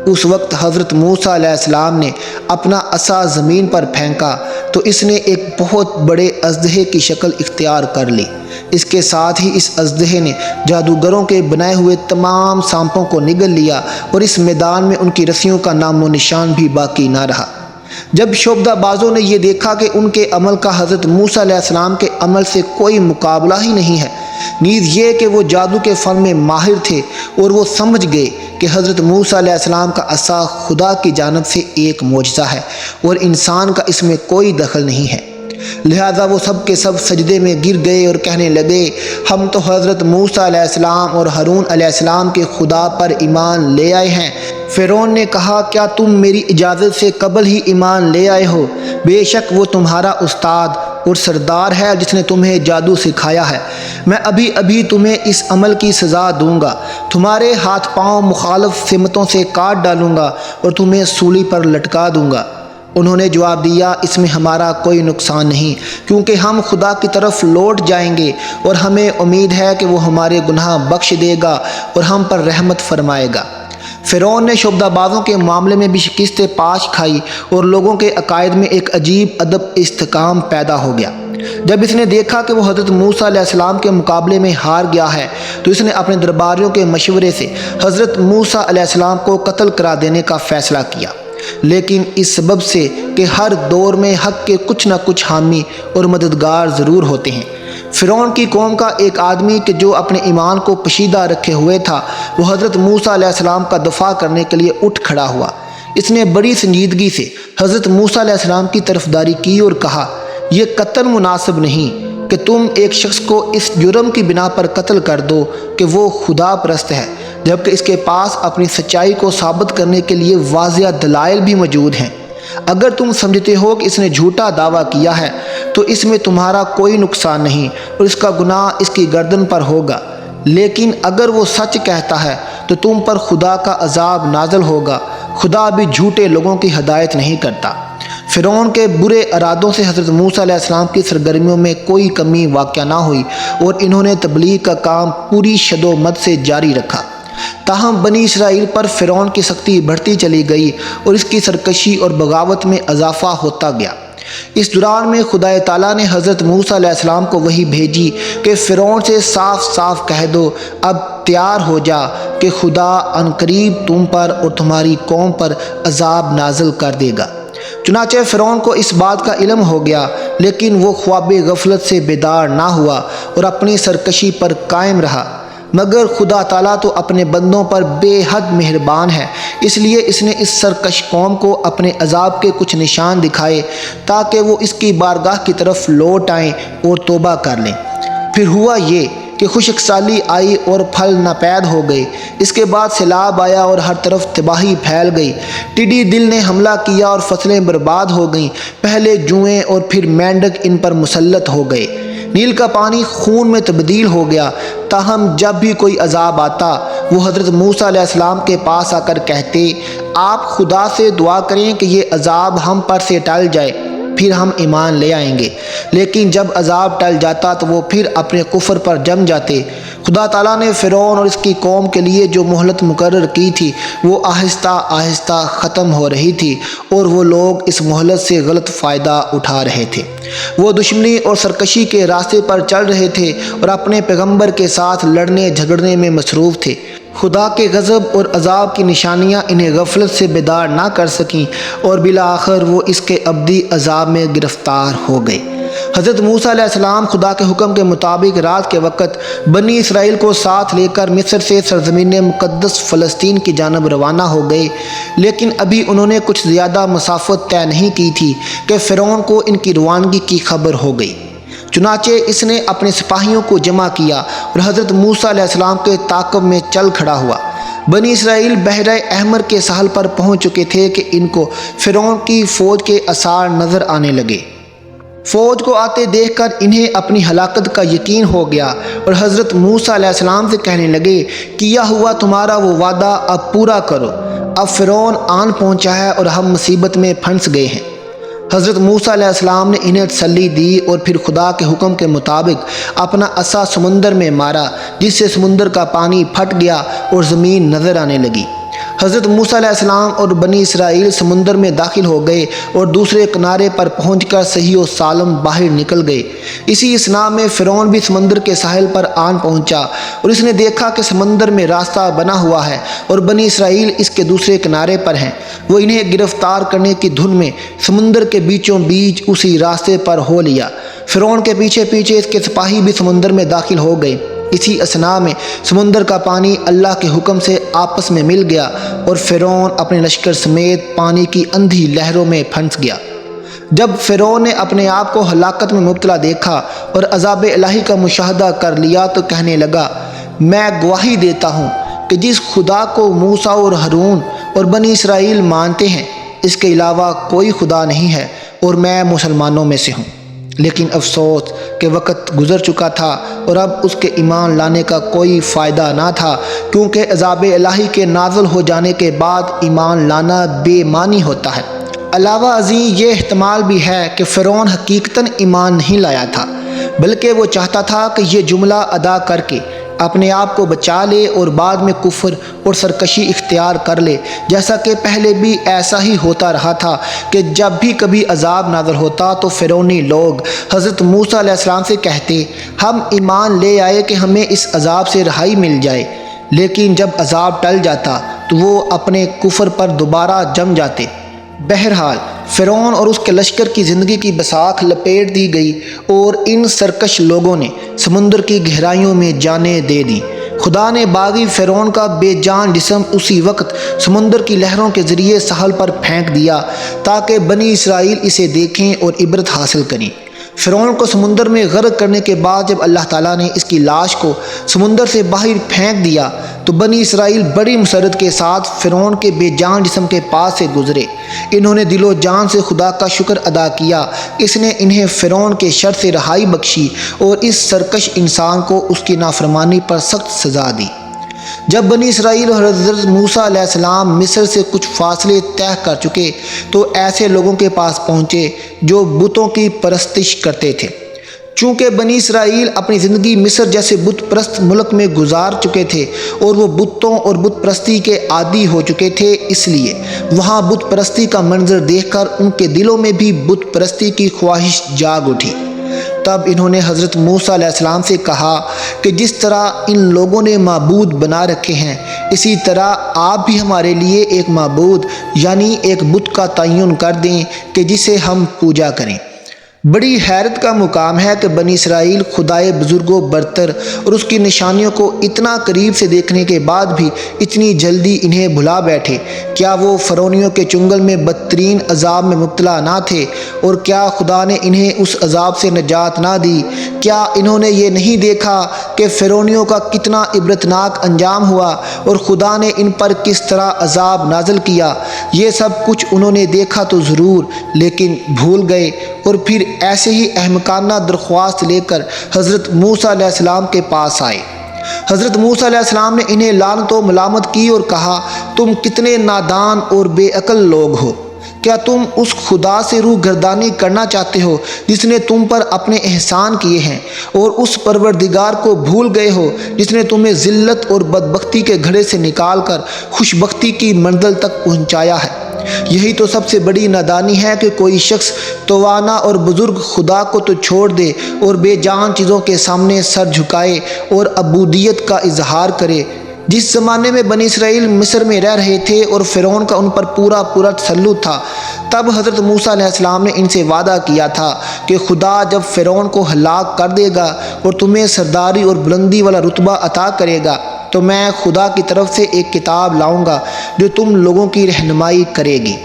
اس وقت حضرت موسیٰ علیہ السلام نے اپنا عصا زمین پر پھینکا تو اس نے ایک بہت بڑے اژدہے کی شکل اختیار کر لی، اس کے ساتھ ہی اس اژدہے نے جادوگروں کے بنائے ہوئے تمام سانپوں کو نگل لیا اور اس میدان میں ان کی رسیوں کا نام و نشان بھی باقی نہ رہا۔ جب شعبدہ بازوں نے یہ دیکھا کہ ان کے عمل کا حضرت موسیٰ علیہ السلام کے عمل سے کوئی مقابلہ ہی نہیں ہے، نیز یہ کہ وہ جادو کے فن میں ماہر تھے، اور وہ سمجھ گئے کہ حضرت موسیٰ علیہ السلام کا عصا خدا کی جانب سے ایک معجزہ ہے اور انسان کا اس میں کوئی دخل نہیں ہے، لہذا وہ سب کے سب سجدے میں گر گئے اور کہنے لگے، ہم تو حضرت موسیٰ علیہ السلام اور ہارون علیہ السلام کے خدا پر ایمان لے آئے ہیں۔ فرعون نے کہا، کیا تم میری اجازت سے قبل ہی ایمان لے آئے ہو؟ بے شک وہ تمہارا استاد اور سردار ہے جس نے تمہیں جادو سکھایا ہے۔ میں ابھی ابھی تمہیں اس عمل کی سزا دوں گا، تمہارے ہاتھ پاؤں مخالف سمتوں سے کاٹ ڈالوں گا اور تمہیں سولی پر لٹکا دوں گا۔ انہوں نے جواب دیا، اس میں ہمارا کوئی نقصان نہیں، کیونکہ ہم خدا کی طرف لوٹ جائیں گے اور ہمیں امید ہے کہ وہ ہمارے گناہ بخش دے گا اور ہم پر رحمت فرمائے گا۔ فرعون نے شعبدہ بازوں کے معاملے میں بھی شکست پاش کھائی اور لوگوں کے عقائد میں ایک عجیب ادب استحکام پیدا ہو گیا۔ جب اس نے دیکھا کہ وہ حضرت موسیٰ علیہ السلام کے مقابلے میں ہار گیا ہے تو اس نے اپنے درباریوں کے مشورے سے حضرت موسیٰ علیہ السلام کو قتل کرا دینے کا فیصلہ کیا، لیکن اس سبب سے کہ ہر دور میں حق کے کچھ نہ کچھ حامی اور مددگار ضرور ہوتے ہیں۔ فرعون کی قوم کا ایک آدمی کہ جو اپنے ایمان کو پشیدہ رکھے ہوئے تھا، وہ حضرت موسیٰ علیہ السلام کا دفاع کرنے کے لیے اٹھ کھڑا ہوا۔ اس نے بڑی سنجیدگی سے حضرت موسیٰ علیہ السلام کی طرفداری کی اور کہا، یہ قتل مناسب نہیں کہ تم ایک شخص کو اس جرم کی بنا پر قتل کر دو کہ وہ خدا پرست ہے، جبکہ اس کے پاس اپنی سچائی کو ثابت کرنے کے لیے واضح دلائل بھی موجود ہیں۔ اگر تم سمجھتے ہو کہ اس نے جھوٹا دعویٰ کیا ہے تو اس میں تمہارا کوئی نقصان نہیں اور اس کا گناہ اس کی گردن پر ہوگا، لیکن اگر وہ سچ کہتا ہے تو تم پر خدا کا عذاب نازل ہوگا۔ خدا بھی جھوٹے لوگوں کی ہدایت نہیں کرتا۔ فرعون کے برے ارادوں سے حضرت موسیٰ علیہ السلام کی سرگرمیوں میں کوئی کمی واقع نہ ہوئی اور انہوں نے تبلیغ کا کام پوری شد و مد سے جاری رکھا۔ تاہم بنی اسرائیل پر فرعون کی سختی بڑھتی چلی گئی اور اس کی سرکشی اور بغاوت میں اضافہ ہوتا گیا۔ اس دوران میں خدا تعالیٰ نے حضرت موسیٰ علیہ السلام کو وحی بھیجی کہ فرعون سے صاف صاف کہہ دو، اب تیار ہو جا کہ خدا عنقریب تم پر اور تمہاری قوم پر عذاب نازل کر دے گا۔ چنانچہ فرعون کو اس بات کا علم ہو گیا، لیکن وہ خواب غفلت سے بیدار نہ ہوا اور اپنی سرکشی پر قائم رہا۔ مگر خدا تعالیٰ تو اپنے بندوں پر بے حد مہربان ہے، اس لیے اس نے اس سرکش قوم کو اپنے عذاب کے کچھ نشان دکھائے تاکہ وہ اس کی بارگاہ کی طرف لوٹ آئیں اور توبہ کر لیں۔ پھر ہوا یہ کہ خشک سالی آئی اور پھل ناپید ہو گئے۔ اس کے بعد سیلاب آیا اور ہر طرف تباہی پھیل گئی۔ ٹڈی دل نے حملہ کیا اور فصلیں برباد ہو گئیں۔ پہلے جوئیں اور پھر مینڈک ان پر مسلط ہو گئے۔ نیل کا پانی خون میں تبدیل ہو گیا۔ تاہم جب بھی کوئی عذاب آتا وہ حضرت موسیٰ علیہ السلام کے پاس آ کر کہتے، آپ خدا سے دعا کریں کہ یہ عذاب ہم پر سے ٹل جائے، پھر ہم ایمان لے آئیں گے۔ لیکن جب عذاب ٹل جاتا تو وہ پھر اپنے کفر پر جم جاتے۔ خدا تعالیٰ نے فرعون اور اس کی قوم کے لیے جو مہلت مقرر کی تھی وہ آہستہ آہستہ ختم ہو رہی تھی اور وہ لوگ اس مہلت سے غلط فائدہ اٹھا رہے تھے۔ وہ دشمنی اور سرکشی کے راستے پر چل رہے تھے اور اپنے پیغمبر کے ساتھ لڑنے جھگڑنے میں مصروف تھے۔ خدا کے غضب اور عذاب کی نشانیاں انہیں غفلت سے بیدار نہ کر سکیں اور بالآخر وہ اس کے ابدی عذاب میں گرفتار ہو گئے۔ حضرت موسیٰ علیہ السلام خدا کے حکم کے مطابق رات کے وقت بنی اسرائیل کو ساتھ لے کر مصر سے سرزمین مقدس فلسطین کی جانب روانہ ہو گئے، لیکن ابھی انہوں نے کچھ زیادہ مسافت طے نہیں کی تھی کہ فرعون کو ان کی روانگی کی خبر ہو گئی۔ چنانچہ اس نے اپنے سپاہیوں کو جمع کیا اور حضرت موسیٰ علیہ السلام کے تعاقب میں چل کھڑا ہوا۔ بنی اسرائیل بحیرہ احمر کے ساحل پر پہنچ چکے تھے کہ ان کو فرعون کی فوج کے آثار نظر آنے لگے۔ فوج کو آتے دیکھ کر انہیں اپنی ہلاکت کا یقین ہو گیا اور حضرت موسیٰ علیہ السلام سے کہنے لگے، کیا ہوا تمہارا وہ وعدہ اب پورا کرو، اب فرعون آن پہنچا ہے اور ہم مصیبت میں پھنس گئے ہیں۔ حضرت موسیٰ علیہ السلام نے انہیں تسلی دی اور پھر خدا کے حکم کے مطابق اپنا عصا سمندر میں مارا، جس سے سمندر کا پانی پھٹ گیا اور زمین نظر آنے لگی۔ حضرت موسیٰ علیہ السلام اور بنی اسرائیل سمندر میں داخل ہو گئے اور دوسرے کنارے پر پہنچ کر صحیح و سالم باہر نکل گئے۔ اسی اثناء میں فرعون بھی سمندر کے ساحل پر آن پہنچا اور اس نے دیکھا کہ سمندر میں راستہ بنا ہوا ہے اور بنی اسرائیل اس کے دوسرے کنارے پر ہیں۔ وہ انہیں گرفتار کرنے کی دھن میں سمندر کے بیچوں بیچ اسی راستے پر ہو لیا۔ فرعون کے پیچھے پیچھے اس کے سپاہی بھی سمندر میں داخل ہو گئے۔ اسی اثناء میں سمندر کا پانی اللہ کے حکم سے آپس میں مل گیا اور فرعون اپنے لشکر سمیت پانی کی اندھی لہروں میں پھنس گیا۔ جب فرعون نے اپنے آپ کو ہلاکت میں مبتلا دیکھا اور عذاب الہی کا مشاہدہ کر لیا تو کہنے لگا، میں گواہی دیتا ہوں کہ جس خدا کو موسیٰ اور ہارون اور بنی اسرائیل مانتے ہیں اس کے علاوہ کوئی خدا نہیں ہے اور میں مسلمانوں میں سے ہوں۔ لیکن افسوس کہ وقت گزر چکا تھا اور اب اس کے ایمان لانے کا کوئی فائدہ نہ تھا، کیونکہ عذاب الہی کے نازل ہو جانے کے بعد ایمان لانا بے معنی ہوتا ہے۔ علاوہ ازیں یہ احتمال بھی ہے کہ فرعون حقیقتاً ایمان نہیں لایا تھا، بلکہ وہ چاہتا تھا کہ یہ جملہ ادا کر کے اپنے آپ کو بچا لے اور بعد میں کفر اور سرکشی اختیار کر لے، جیسا کہ پہلے بھی ایسا ہی ہوتا رہا تھا کہ جب بھی کبھی عذاب نازل ہوتا تو فرعونی لوگ حضرت موسیٰ علیہ السلام سے کہتے، ہم ایمان لے آئے کہ ہمیں اس عذاب سے رہائی مل جائے، لیکن جب عذاب ٹل جاتا تو وہ اپنے کفر پر دوبارہ جم جاتے۔ بہرحال فرعون اور اس کے لشکر کی زندگی کی بساکھ لپیٹ دی گئی اور ان سرکش لوگوں نے سمندر کی گہرائیوں میں جانیں دے دیں۔ خدا نے باغی فرعون کا بے جان جسم اسی وقت سمندر کی لہروں کے ذریعے ساحل پر پھینک دیا تاکہ بنی اسرائیل اسے دیکھیں اور عبرت حاصل کریں۔ فرعون کو سمندر میں غرق کرنے کے بعد جب اللہ تعالیٰ نے اس کی لاش کو سمندر سے باہر پھینک دیا تو بنی اسرائیل بڑی مسرت کے ساتھ فرعون کے بے جان جسم کے پاس سے گزرے۔ انہوں نے دل و جان سے خدا کا شکر ادا کیا، اس نے انہیں فرعون کے شر سے رہائی بخشی اور اس سرکش انسان کو اس کی نافرمانی پر سخت سزا دی۔ جب بنی اسرائیل اور حضرت موسیٰ علیہ السلام مصر سے کچھ فاصلے طے کر چکے تو ایسے لوگوں کے پاس پہنچے جو بتوں کی پرستش کرتے تھے۔ چونکہ بنی اسرائیل اپنی زندگی مصر جیسے بت پرست ملک میں گزار چکے تھے اور وہ بتوں اور بت پرستی کے عادی ہو چکے تھے، اس لیے وہاں بت پرستی کا منظر دیکھ کر ان کے دلوں میں بھی بت پرستی کی خواہش جاگ اٹھی۔ تب انہوں نے حضرت موسیٰ علیہ السلام سے کہا کہ جس طرح ان لوگوں نے معبود بنا رکھے ہیں، اسی طرح آپ بھی ہمارے لیے ایک معبود یعنی ایک بت کا تعین کر دیں کہ جسے ہم پوجا کریں۔ بڑی حیرت کا مقام ہے کہ بنی اسرائیل خدائے بزرگ و برتر اور اس کی نشانیوں کو اتنا قریب سے دیکھنے کے بعد بھی اتنی جلدی انہیں بھلا بیٹھے۔ کیا وہ فرعونیوں کے چنگل میں بدترین عذاب میں مبتلا نہ تھے؟ اور کیا خدا نے انہیں اس عذاب سے نجات نہ دی؟ کیا انہوں نے یہ نہیں دیکھا کہ فرعونیوں کا کتنا عبرتناک انجام ہوا اور خدا نے ان پر کس طرح عذاب نازل کیا؟ یہ سب کچھ انہوں نے دیکھا تو ضرور، لیکن بھول گئے اور پھر ایسے ہی احمقانہ درخواست لے کر حضرت موسیٰ علیہ السلام کے پاس آئے۔ حضرت موسیٰ علیہ السلام نے انہیں لعنت و ملامت کی اور کہا، تم کتنے نادان اور بے عقل لوگ ہو! کیا تم اس خدا سے روح گردانی کرنا چاہتے ہو جس نے تم پر اپنے احسان کیے ہیں، اور اس پروردگار کو بھول گئے ہو جس نے تمہیں ذلت اور بدبختی کے گھڑے سے نکال کر خوشبختی کی منزل تک پہنچایا ہے؟ یہی تو سب سے بڑی نادانی ہے کہ کوئی شخص توانا اور بزرگ خدا کو تو چھوڑ دے اور بے جان چیزوں کے سامنے سر جھکائے اور عبودیت کا اظہار کرے۔ جس زمانے میں بنی اسرائیل مصر میں رہ رہے تھے اور فرعون کا ان پر پورا تسلط تھا، تب حضرت موسیٰ علیہ السلام نے ان سے وعدہ کیا تھا کہ خدا جب فرعون کو ہلاک کر دے گا اور تمہیں سرداری اور بلندی والا رتبہ عطا کرے گا تو میں خدا کی طرف سے ایک کتاب لاؤں گا جو تم لوگوں کی رہنمائی کرے گی۔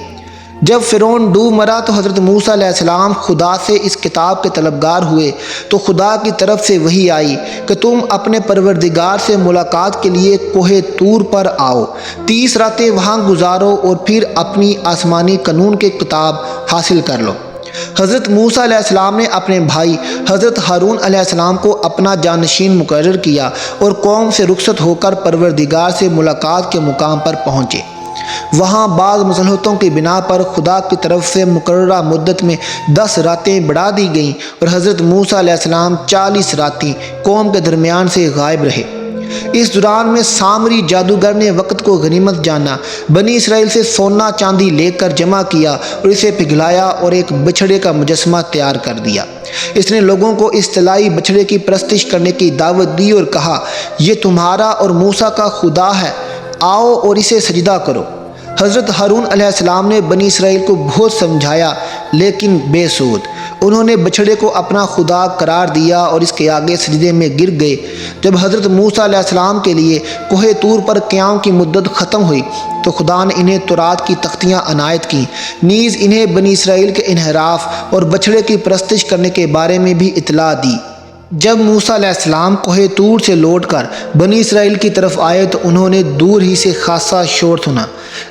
جب فرعون ڈوب مرا تو حضرت موسیٰ علیہ السلام خدا سے اس کتاب کے طلبگار ہوئے تو خدا کی طرف سے وحی آئی کہ تم اپنے پروردگار سے ملاقات کے لیے کوہ طور پر آؤ، 30 راتیں وہاں گزارو اور پھر اپنی آسمانی قانون کی کتاب حاصل کر لو۔ حضرت موسیٰ علیہ السلام نے اپنے بھائی حضرت ہارون علیہ السلام کو اپنا جانشین مقرر کیا اور قوم سے رخصت ہو کر پروردگار سے ملاقات کے مقام پر پہنچے۔ وہاں بعض مصلحتوں کی بنا پر خدا کی طرف سے مقررہ مدت میں 10 راتیں بڑھا دی گئیں اور حضرت موسیٰ علیہ السلام 40 راتیں قوم کے درمیان سے غائب رہے۔ اس دوران میں سامری جادوگر نے وقت کو غنیمت جانا، بنی اسرائیل سے سونا چاندی لے کر جمع کیا اور اسے پگھلایا اور ایک بچھڑے کا مجسمہ تیار کر دیا۔ اس نے لوگوں کو اس طلائی بچھڑے کی پرستش کرنے کی دعوت دی اور کہا، یہ تمہارا اور موسیٰ کا خدا ہے، آؤ اور اسے سجدہ کرو۔ حضرت ہارون علیہ السلام نے بنی اسرائیل کو بہت سمجھایا لیکن بے سود۔ انہوں نے بچھڑے کو اپنا خدا قرار دیا اور اس کے آگے سجدے میں گر گئے۔ جب حضرت موسیٰ علیہ السلام کے لیے کوہ طور پر قیام کی مدت ختم ہوئی تو خدا نے انہیں تورات کی تختیاں عنایت کیں، نیز انہیں بنی اسرائیل کے انحراف اور بچھڑے کی پرستش کرنے کے بارے میں بھی اطلاع دی۔ جب موسیٰ علیہ السلام کوہ طور سے لوٹ کر بنی اسرائیل کی طرف آئے تو انہوں نے دور ہی سے خاصا شور سنا۔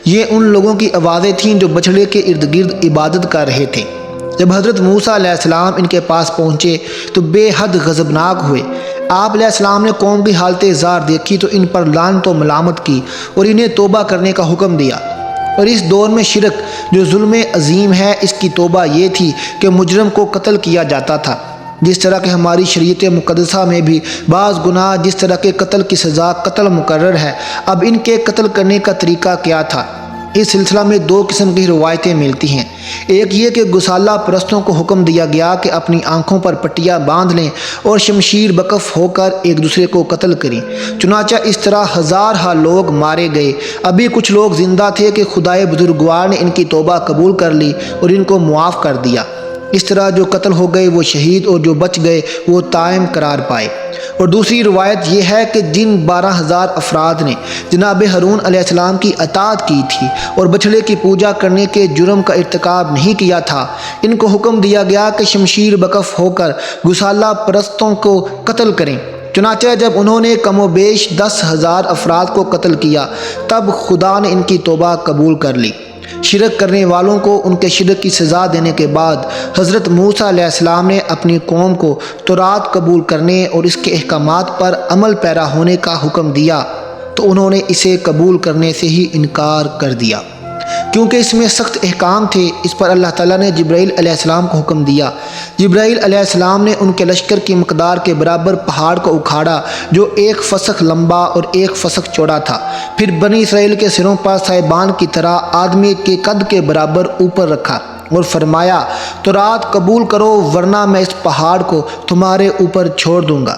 یہ ان لوگوں کی آوازیں تھیں جو بچھڑے کے ارد گرد عبادت کر رہے تھے۔ جب حضرت موسیٰ علیہ السلام ان کے پاس پہنچے تو بے حد غضبناک ہوئے۔ آپ علیہ السلام نے قوم کی حالت زار دیکھی تو ان پر لعنت و ملامت کی اور انہیں توبہ کرنے کا حکم دیا۔ اور اس دور میں شرک جو ظلم عظیم ہے، اس کی توبہ یہ تھی کہ مجرم کو قتل کیا جاتا تھا۔ جس طرح کہ ہماری شریعت مقدسہ میں بھی بعض گناہ جس طرح کے قتل کی سزا قتل مقرر ہے، اب ان کے قتل کرنے کا طریقہ کیا تھا؟ اس سلسلہ میں دو قسم کی روایتیں ملتی ہیں۔ ایک یہ کہ گسالہ پرستوں کو حکم دیا گیا کہ اپنی آنکھوں پر پٹیاں باندھ لیں اور شمشیر بکف ہو کر ایک دوسرے کو قتل کریں، چنانچہ اس طرح ہزارہا لوگ مارے گئے۔ ابھی کچھ لوگ زندہ تھے کہ خدائے بزرگوار نے ان کی توبہ قبول کر لی اور ان کو معاف کر دیا۔ اس طرح جو قتل ہو گئے وہ شہید اور جو بچ گئے وہ تائم قرار پائے۔ اور دوسری روایت یہ ہے کہ جن 12,000 افراد نے جناب ہارون علیہ السلام کی اطاعت کی تھی اور بچھڑے کی پوجا کرنے کے جرم کا ارتکاب نہیں کیا تھا، ان کو حکم دیا گیا کہ شمشیر بکف ہو کر گسالہ پرستوں کو قتل کریں۔ چنانچہ جب انہوں نے کم و بیش 10,000 افراد کو قتل کیا تب خدا نے ان کی توبہ قبول کر لی۔ شرک کرنے والوں کو ان کے شرک کی سزا دینے کے بعد حضرت موسیٰ علیہ السلام نے اپنی قوم کو تورات قبول کرنے اور اس کے احکامات پر عمل پیرا ہونے کا حکم دیا تو انہوں نے اسے قبول کرنے سے ہی انکار کر دیا، کیونکہ اس میں سخت احکام تھے۔ اس پر اللہ تعالیٰ نے جبرائیل علیہ السلام کو حکم دیا۔ جبرائیل علیہ السلام نے ان کے لشکر کی مقدار کے برابر پہاڑ کو اکھاڑا جو 1 فسخ لمبا اور 1 فسخ چوڑا تھا، پھر بنی اسرائیل کے سروں پر صاحبان کی طرح آدمی کے قد کے برابر اوپر رکھا اور فرمایا، تورات قبول کرو ورنہ میں اس پہاڑ کو تمہارے اوپر چھوڑ دوں گا۔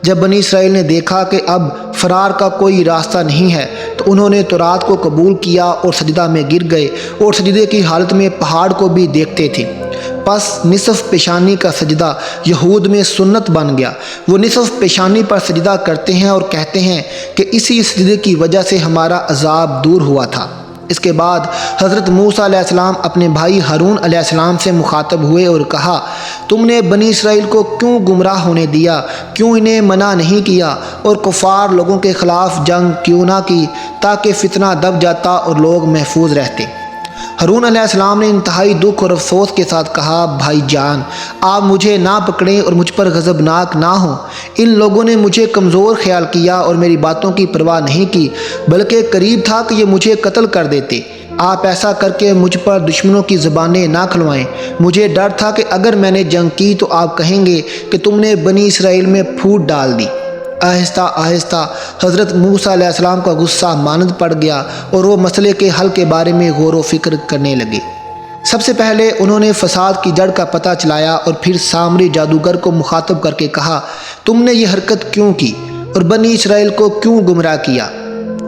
جب بنی اسرائیل نے دیکھا کہ اب فرار کا کوئی راستہ نہیں ہے تو انہوں نے تورات کو قبول کیا اور سجدہ میں گر گئے اور سجدے کی حالت میں پہاڑ کو بھی دیکھتے تھے۔ پس نصف پیشانی کا سجدہ یہود میں سنت بن گیا۔ وہ نصف پیشانی پر سجدہ کرتے ہیں اور کہتے ہیں کہ اسی سجدے کی وجہ سے ہمارا عذاب دور ہوا تھا۔ اس کے بعد حضرت موسیٰ علیہ السلام اپنے بھائی ہارون علیہ السلام سے مخاطب ہوئے اور کہا، تم نے بنی اسرائیل کو کیوں گمراہ ہونے دیا؟ کیوں انہیں منع نہیں کیا اور کفار لوگوں کے خلاف جنگ کیوں نہ کی تاکہ فتنہ دب جاتا اور لوگ محفوظ رہتے؟ ہارون علیہ السلام نے انتہائی دکھ اور افسوس کے ساتھ کہا، بھائی جان، آپ مجھے نہ پکڑیں اور مجھ پر غضبناک نہ ہوں۔ ان لوگوں نے مجھے کمزور خیال کیا اور میری باتوں کی پرواہ نہیں کی، بلکہ قریب تھا کہ یہ مجھے قتل کر دیتے۔ آپ ایسا کر کے مجھ پر دشمنوں کی زبانیں نہ کھلوائیں۔ مجھے ڈر تھا کہ اگر میں نے جنگ کی تو آپ کہیں گے کہ تم نے بنی اسرائیل میں پھوٹ ڈال دی۔ آہستہ آہستہ حضرت موسیٰ علیہ السلام کا غصہ مانند پڑ گیا اور وہ مسئلے کے حل کے بارے میں غور و فکر کرنے لگے۔ سب سے پہلے انہوں نے فساد کی جڑ کا پتہ چلایا اور پھر سامری جادوگر کو مخاطب کر کے کہا، تم نے یہ حرکت کیوں کی اور بنی اسرائیل کو کیوں گمراہ کیا؟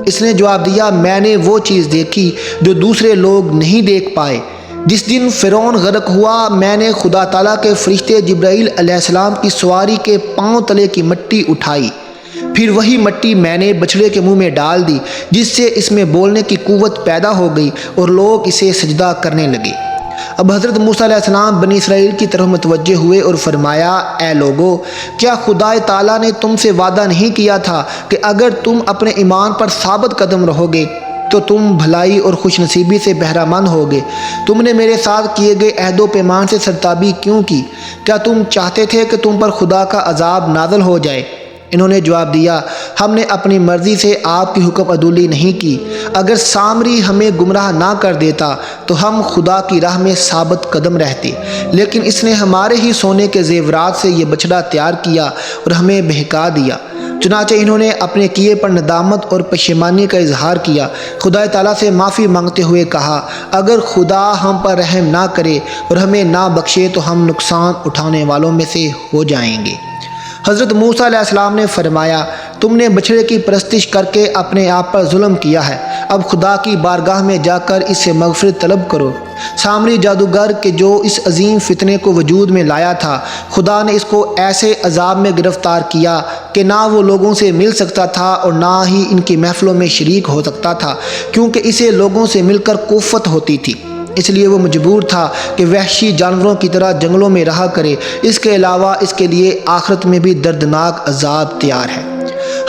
اس نے جواب دیا، میں نے وہ چیز دیکھی جو دوسرے لوگ نہیں دیکھ پائے۔ جس دن فرعون غرق ہوا میں نے خدا تعالیٰ کے فرشتے جبرائیل علیہ السلام کی سواری کے پاؤں تلے کی مٹی اٹھائی، پھر وہی مٹی میں نے بچھڑے کے منہ میں ڈال دی جس سے اس میں بولنے کی قوت پیدا ہو گئی اور لوگ اسے سجدہ کرنے لگے۔ اب حضرت موسیٰ علیہ السلام بنی اسرائیل کی طرف متوجہ ہوئے اور فرمایا، اے لوگو، کیا خدا تعالیٰ نے تم سے وعدہ نہیں کیا تھا کہ اگر تم اپنے ایمان پر ثابت قدم رہو گے تو تم بھلائی اور خوش نصیبی سے بہرہ مند ہوگے؟ تم نے میرے ساتھ کیے گئے عہد و پیمان سے سرتابی کیوں کی؟ کیا تم چاہتے تھے کہ تم پر خدا کا عذاب نازل ہو جائے؟ انہوں نے جواب دیا، ہم نے اپنی مرضی سے آپ کی حکم عدولی نہیں کی۔ اگر سامری ہمیں گمراہ نہ کر دیتا تو ہم خدا کی راہ میں ثابت قدم رہتے، لیکن اس نے ہمارے ہی سونے کے زیورات سے یہ بچڑا تیار کیا اور ہمیں بہکا دیا۔ چنانچہ انہوں نے اپنے کیے پر ندامت اور پشیمانی کا اظہار کیا۔ خدا تعالیٰ سے معافی مانگتے ہوئے کہا، اگر خدا ہم پر رحم نہ کرے اور ہمیں نہ بخشے تو ہم نقصان اٹھانے والوں میں سے ہو جائیں گے۔ حضرت موسیٰ علیہ السلام نے فرمایا، تم نے بچھڑے کی پرستش کر کے اپنے آپ پر ظلم کیا ہے، اب خدا کی بارگاہ میں جا کر اس سے مغفرت طلب کرو۔ سامری جادوگر کہ جو اس عظیم فتنے کو وجود میں لایا تھا، خدا نے اس کو ایسے عذاب میں گرفتار کیا کہ نہ وہ لوگوں سے مل سکتا تھا اور نہ ہی ان کی محفلوں میں شریک ہو سکتا تھا، کیونکہ اسے لوگوں سے مل کر کوفت ہوتی تھی۔ اس لیے وہ مجبور تھا کہ وحشی جانوروں کی طرح جنگلوں میں رہا کرے۔ اس کے علاوہ اس کے لیے آخرت میں بھی دردناک عذاب تیار ہے۔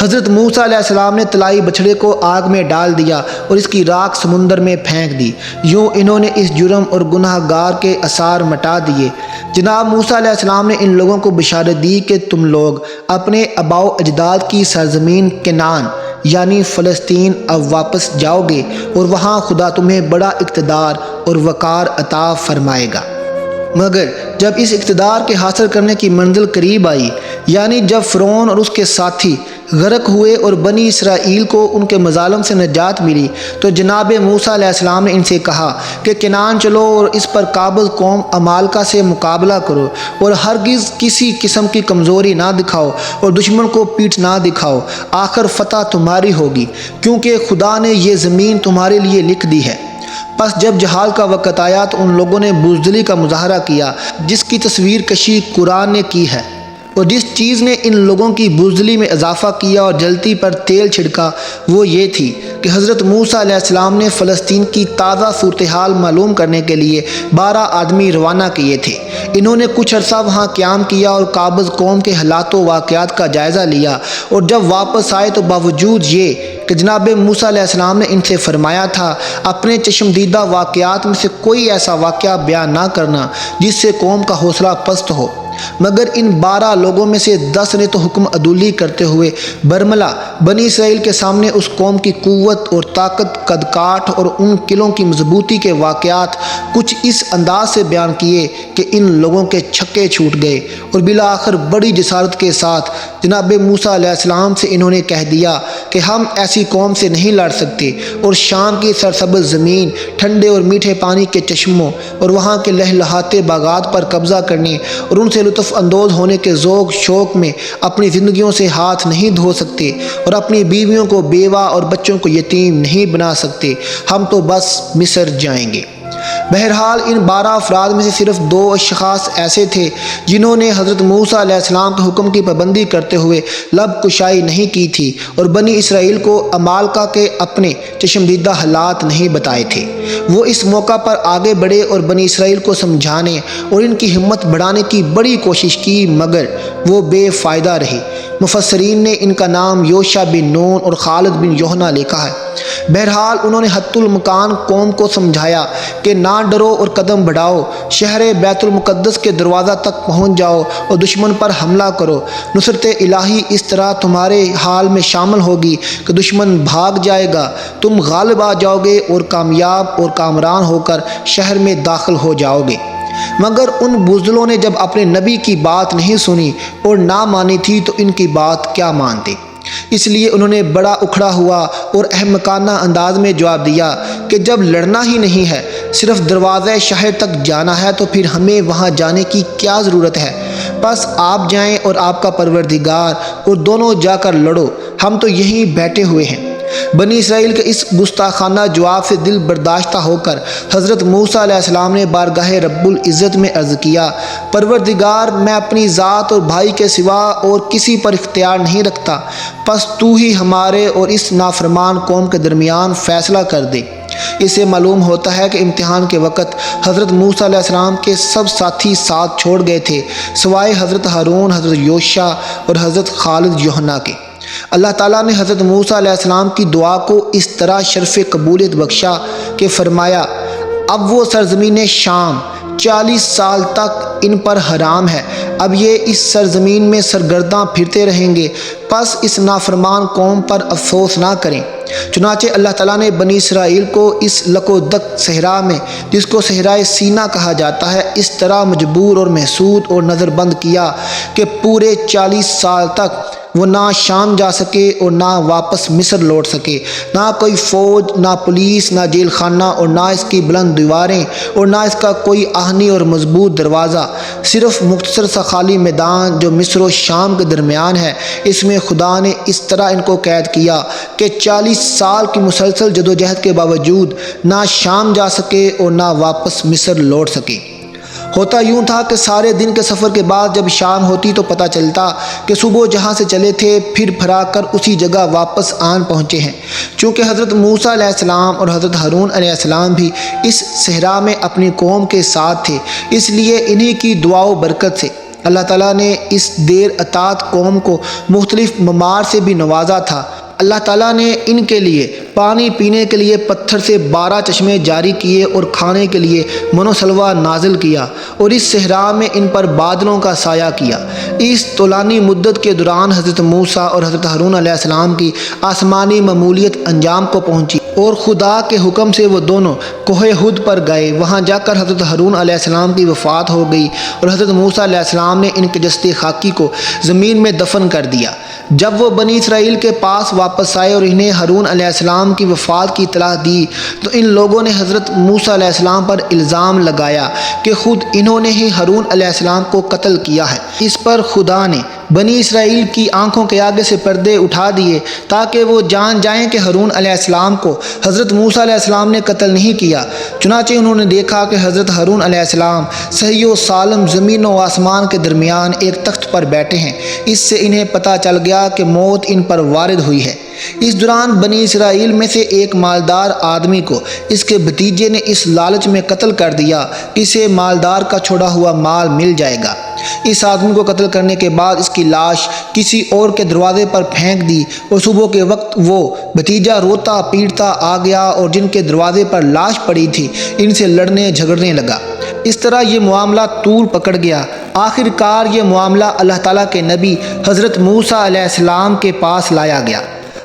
حضرت موسیٰ علیہ السلام نے طلائی بچھڑے کو آگ میں ڈال دیا اور اس کی راکھ سمندر میں پھینک دی۔ یوں انہوں نے اس جرم اور گناہ گار کے آثار مٹا دیے۔ جناب موسیٰ علیہ السلام نے ان لوگوں کو بشارت دی کہ تم لوگ اپنے آباء و اجداد کی سرزمین کنعان یعنی فلسطین اب واپس جاؤ گے اور وہاں خدا تمہیں بڑا اقتدار اور وقار عطا فرمائے گا۔ مگر جب اس اقتدار کے حاصل کرنے کی منزل قریب آئی، یعنی جب فرعون اور اس کے ساتھی غرق ہوئے اور بنی اسرائیل کو ان کے مظالم سے نجات ملی، تو جناب موسیٰ علیہ السلام نے ان سے کہا کہ کنعان چلو اور اس پر قابض قوم عمالقہ سے مقابلہ کرو اور ہرگز کسی قسم کی کمزوری نہ دکھاؤ اور دشمن کو پیٹھ نہ دکھاؤ، آخر فتح تمہاری ہوگی، کیونکہ خدا نے یہ زمین تمہارے لیے لکھ دی ہے۔ پس جب جہاد کا وقت آیا تو ان لوگوں نے بزدلی کا مظاہرہ کیا، جس کی تصویر کشی قرآن نے کی ہے، اور جس چیز نے ان لوگوں کی بزدلی میں اضافہ کیا اور جلتی پر تیل چھڑکا وہ یہ تھی کہ حضرت موسیٰ علیہ السلام نے فلسطین کی تازہ صورتحال معلوم کرنے کے لیے 12 آدمی روانہ کیے تھے۔ انہوں نے کچھ عرصہ وہاں قیام کیا اور قابض قوم کے حالات و واقعات کا جائزہ لیا، اور جب واپس آئے تو باوجود یہ کہ جناب موسیٰ علیہ السلام نے ان سے فرمایا تھا اپنے چشمدیدہ واقعات میں سے کوئی ایسا واقعہ بیان نہ کرنا جس سے قوم کا حوصلہ پست ہو، مگر ان 12 لوگوں میں سے 10 نے تو حکم عدولی کرتے ہوئے برملا بنی اسرائیل کے سامنے اس قوم کی قوت اور طاقت، قد کاٹ اور ان قلعوں کی مضبوطی کے واقعات کچھ اس انداز سے بیان کیے کہ ان لوگوں کے چھکے چھوٹ گئے، اور بالآخر بڑی جسارت کے ساتھ جناب موسیٰ علیہ السلام سے انہوں نے کہہ دیا کہ ہم ایسی قوم سے نہیں لڑ سکتے، اور شام کی سرسبز زمین، ٹھنڈے اور میٹھے پانی کے چشموں اور وہاں کے لہلہاتے باغات پر قبضہ کرنے اور ان سے لطف اندوز ہونے کے ذوق شوق میں اپنی زندگیوں سے ہاتھ نہیں دھو سکتے، اور اپنی بیویوں کو بیوہ اور بچوں کو یتیم نہیں بنا سکتے، ہم تو بس مصر جائیں گے۔ بہرحال ان 12 افراد میں سے صرف 2 اشخاص ایسے تھے جنہوں نے حضرت موسیٰ علیہ السلام کے حکم کی پابندی کرتے ہوئے لب کشائی نہیں کی تھی اور بنی اسرائیل کو عمالقہ کے اپنے چشمدیدہ حالات نہیں بتائے تھے۔ وہ اس موقع پر آگے بڑھے اور بنی اسرائیل کو سمجھانے اور ان کی ہمت بڑھانے کی بڑی کوشش کی، مگر وہ بے فائدہ رہی۔ مفسرین نے ان کا نام یوشع بن نون اور خالد بن یوحنا لکھا ہے۔ بہرحال انہوں نے حتی المکان قوم کو سمجھایا کہ نہ ڈرو اور قدم بڑھاؤ، شہر بیت المقدس کے دروازہ تک پہنچ جاؤ اور دشمن پر حملہ کرو۔ نصرت الہی اس طرح تمہارے حال میں شامل ہوگی کہ دشمن بھاگ جائے گا، تم غالب آ جاؤ گے اور کامیاب اور کامران ہو کر شہر میں داخل ہو جاؤ گے۔ مگر ان بزدلوں نے جب اپنے نبی کی بات نہیں سنی اور نہ مانی تھی تو ان کی بات کیا مانتے، اس لیے انہوں نے بڑا اکھڑا ہوا اور احمقانہ انداز میں جواب دیا کہ جب لڑنا ہی نہیں ہے، صرف دروازے شہر تک جانا ہے تو پھر ہمیں وہاں جانے کی کیا ضرورت ہے؟ بس آپ جائیں اور آپ کا پروردگار، اور دونوں جا کر لڑو، ہم تو یہیں بیٹھے ہوئے ہیں۔ بنی اسرائیل کے اس گستاخانہ جواب سے دل برداشتہ ہو کر حضرت موسیٰ علیہ السلام نے بارگاہ رب العزت میں عرض کیا، پروردگار، میں اپنی ذات اور بھائی کے سوا اور کسی پر اختیار نہیں رکھتا، پس تو ہی ہمارے اور اس نافرمان قوم کے درمیان فیصلہ کر دے۔ اس سے معلوم ہوتا ہے کہ امتحان کے وقت حضرت موسیٰ علیہ السلام کے سب ساتھی ساتھ چھوڑ گئے تھے، سوائے حضرت ہارون، حضرت یوشع اور حضرت خالد یوحنا کے۔ اللہ تعالیٰ نے حضرت موسیٰ علیہ السلام کی دعا کو اس طرح شرف قبولیت بخشا کہ فرمایا، اب وہ سرزمین شام 40 سال تک ان پر حرام ہے، اب یہ اس سرزمین میں سرگرداں پھرتے رہیں گے، پس اس نافرمان قوم پر افسوس نہ کریں۔ چنانچہ اللہ تعالیٰ نے بنی اسرائیل کو اس لک و دک صحرا میں، جس کو صحرائے سینا کہا جاتا ہے، اس طرح مجبور اور محسود اور نظر بند کیا کہ پورے 40 سال تک وہ نہ شام جا سکے اور نہ واپس مصر لوٹ سکے۔ نہ کوئی فوج، نہ پولیس، نہ جیل خانہ، اور نہ اس کی بلند دیواریں، اور نہ اس کا کوئی آہنی اور مضبوط دروازہ، صرف مختصر سا خالی میدان جو مصر و شام کے درمیان ہے۔ اس میں خدا نے اس طرح ان کو قید کیا کہ 40 سال کی مسلسل جدوجہد کے باوجود نہ شام جا سکے اور نہ واپس مصر لوٹ سکے۔ ہوتا یوں تھا کہ سارے دن کے سفر کے بعد جب شام ہوتی تو پتہ چلتا کہ صبح جہاں سے چلے تھے پھر پھرا کر اسی جگہ واپس آن پہنچے ہیں۔ چونکہ حضرت موسیٰ علیہ السلام اور حضرت ہارون علیہ السلام بھی اس صحرا میں اپنی قوم کے ساتھ تھے، اس لیے انہی کی دعا و برکت سے اللہ تعالیٰ نے اس دیر اطاعت قوم کو مختلف ممار سے بھی نوازا تھا۔ اللہ تعالیٰ نے ان کے لیے پانی پینے کے لیے پتھر سے 12 چشمے جاری کیے اور کھانے کے لیے من و سلوہ نازل کیا، اور اس صحرا میں ان پر بادلوں کا سایہ کیا۔ اس طولانی مدت کے دوران حضرت موسیٰ اور حضرت ہارون علیہ السلام کی آسمانی ممولیت انجام کو پہنچی، اور خدا کے حکم سے وہ دونوں کوہ ہد پر گئے۔ وہاں جا کر حضرت ہارون علیہ السلام کی وفات ہو گئی، اور حضرت موسیٰ علیہ السلام نے ان کے جسد خاکی کو زمین میں دفن کر دیا۔ جب وہ بنی اسرائیل کے پاس واپس آئے اور انہیں ہارون علیہ السلام کی وفات کی اطلاع دی تو ان لوگوں نے حضرت موسیٰ علیہ السلام پر الزام لگایا کہ خود انہوں نے ہی ہارون علیہ السلام کو قتل کیا ہے۔ اس پر خدا نے بنی اسرائیل کی آنکھوں کے آگے سے پردے اٹھا دیے تاکہ وہ جان جائیں کہ ہارون علیہ السلام کو حضرت موسیٰ علیہ السلام نے قتل نہیں کیا۔ چنانچہ انہوں نے دیکھا کہ حضرت ہارون علیہ السلام صحیح و سالم زمین و آسمان کے درمیان ایک تخت پر بیٹھے ہیں۔ اس سے انہیں پتہ چل گیا کہ موت ان پر وارد ہوئی ہے۔ اس دوران بنی اسرائیل میں سے ایک مالدار آدمی کو اس کے بھتیجے نے اس لالچ میں قتل کر دیا کہ اسے مالدار کا چھوڑا ہوا مال مل جائے گا۔ اس آدمی کو قتل کرنے کے بعد اس کی لاش کسی اور کے دروازے پر پھینک دی، اور صبح کے وقت وہ بھتیجا روتا پیٹتا آ گیا اور جن کے دروازے پر لاش پڑی تھی ان سے لڑنے جھگڑنے لگا۔ اس طرح یہ معاملہ طول پکڑ گیا۔ آخر کار یہ معاملہ اللہ تعالیٰ کے نبی حضرت موسیٰ علیہ السلام کے پاس لایا گیا۔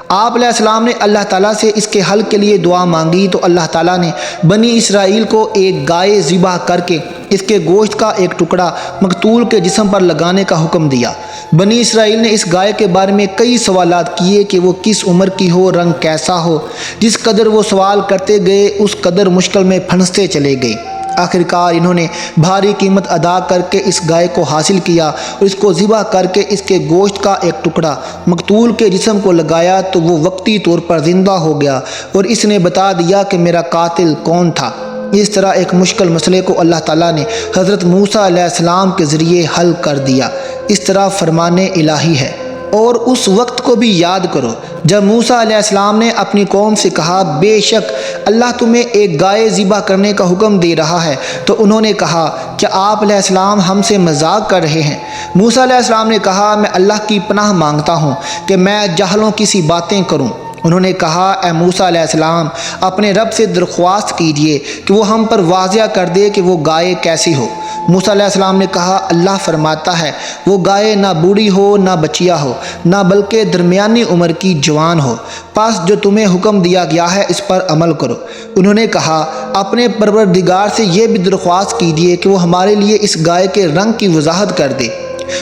آپ علیہ السلام نے اللہ تعالیٰ سے اس کے حل کے لیے دعا مانگی تو اللہ تعالیٰ نے بنی اسرائیل کو ایک گائے ذبح کر کے اس کے گوشت کا ایک ٹکڑا مقتول کے جسم پر لگانے کا حکم دیا۔ بنی اسرائیل نے اس گائے کے بارے میں کئی سوالات کیے کہ وہ کس عمر کی ہو، رنگ کیسا ہو۔ جس قدر وہ سوال کرتے گئے اس قدر مشکل میں پھنستے چلے گئے۔ آخر کار انہوں نے بھاری قیمت ادا کر کے اس گائے کو حاصل کیا اور اس کو ذبح کر کے اس کے گوشت کا ایک ٹکڑا مقتول کے جسم کو لگایا تو وہ وقتی طور پر زندہ ہو گیا اور اس نے بتا دیا کہ میرا قاتل کون تھا۔ اس طرح ایک مشکل مسئلے کو اللہ تعالیٰ نے حضرت موسیٰ علیہ السلام کے ذریعے حل کر دیا۔ اس طرح فرمان الہی ہے۔ اور اس وقت کو بھی یاد کرو جب موسیٰ علیہ السلام نے اپنی قوم سے کہا بے شک اللہ تمہیں ایک گائے ذبح کرنے کا حکم دے رہا ہے، تو انہوں نے کہا کیا آپ علیہ السلام ہم سے مذاق کر رہے ہیں؟ موسیٰ علیہ السلام نے کہا میں اللہ کی پناہ مانگتا ہوں کہ میں جاہلوں کی سی باتیں کروں۔ انہوں نے کہا اے موسیٰ علیہ السلام اپنے رب سے درخواست کیجئے کہ وہ ہم پر واضح کر دے کہ وہ گائے کیسی ہو۔ موسیٰ علیہ السلام نے کہا اللہ فرماتا ہے وہ گائے نہ بوڑھی ہو نہ بچیا ہو، نہ بلکہ درمیانی عمر کی جوان ہو، پس جو تمہیں حکم دیا گیا ہے اس پر عمل کرو۔ انہوں نے کہا اپنے پروردگار سے یہ بھی درخواست کیجئے کہ وہ ہمارے لیے اس گائے کے رنگ کی وضاحت کر دے۔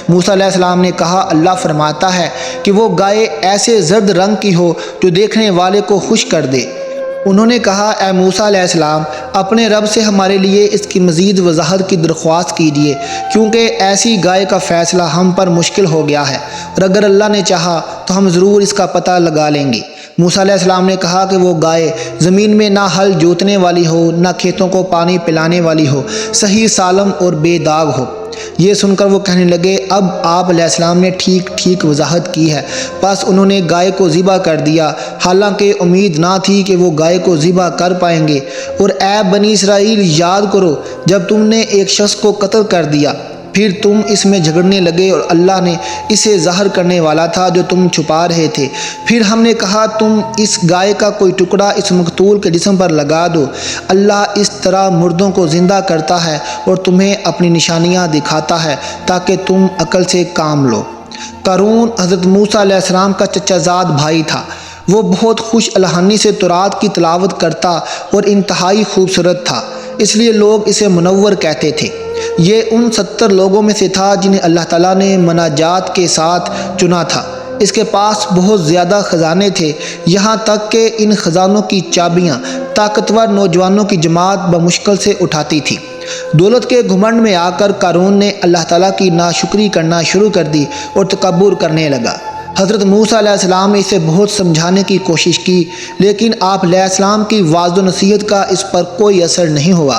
موسیٰ علیہ السلام نے کہا اللہ فرماتا ہے کہ وہ گائے ایسے زرد رنگ کی ہو جو دیکھنے والے کو خوش کر دے۔ انہوں نے کہا اے موسیٰ علیہ السلام اپنے رب سے ہمارے لیے اس کی مزید وضاحت کی درخواست کیجیے، کیونکہ ایسی گائے کا فیصلہ ہم پر مشکل ہو گیا ہے، اور اگر اللہ نے چاہا تو ہم ضرور اس کا پتہ لگا لیں گے۔ موسیٰ علیہ السلام نے کہا کہ وہ گائے زمین میں نہ ہل جوتنے والی ہو نہ کھیتوں کو پانی پلانے والی ہو، صحیح سالم اور بے داغ ہو۔ یہ سن کر وہ کہنے لگے اب آپ علیہ السلام نے ٹھیک وضاحت کی ہے۔ پس انہوں نے گائے کو ذبح کر دیا، حالانکہ امید نہ تھی کہ وہ گائے کو ذبح کر پائیں گے۔ اور اے بنی اسرائیل یاد کرو جب تم نے ایک شخص کو قتل کر دیا، پھر تم اس میں جھگڑنے لگے اور اللہ نے اسے ظاہر کرنے والا تھا جو تم چھپا رہے تھے۔ پھر ہم نے کہا تم اس گائے کا کوئی ٹکڑا اس مقتول کے جسم پر لگا دو۔ اللہ اس طرح مردوں کو زندہ کرتا ہے اور تمہیں اپنی نشانیاں دکھاتا ہے تاکہ تم عقل سے کام لو۔ قارون حضرت موسیٰ علیہ السلام کا چچا زاد بھائی تھا۔ وہ بہت خوش الحانی سے تورات کی تلاوت کرتا اور انتہائی خوبصورت تھا، اس لیے لوگ اسے منور کہتے تھے۔ یہ ان 70 لوگوں میں سے تھا جنہیں اللہ تعالیٰ نے مناجات کے ساتھ چنا تھا۔ اس کے پاس بہت زیادہ خزانے تھے، یہاں تک کہ ان خزانوں کی چابیاں طاقتور نوجوانوں کی جماعت بمشکل سے اٹھاتی تھی۔ دولت کے گھمنڈ میں آ کر قارون نے اللہ تعالیٰ کی ناشکری کرنا شروع کر دی اور تکبر کرنے لگا۔ حضرت موسیٰ علیہ السلام نے اسے بہت سمجھانے کی کوشش کی، لیکن آپ علیہ السلام کی واعظ و نصیحت کا اس پر کوئی اثر نہیں ہوا۔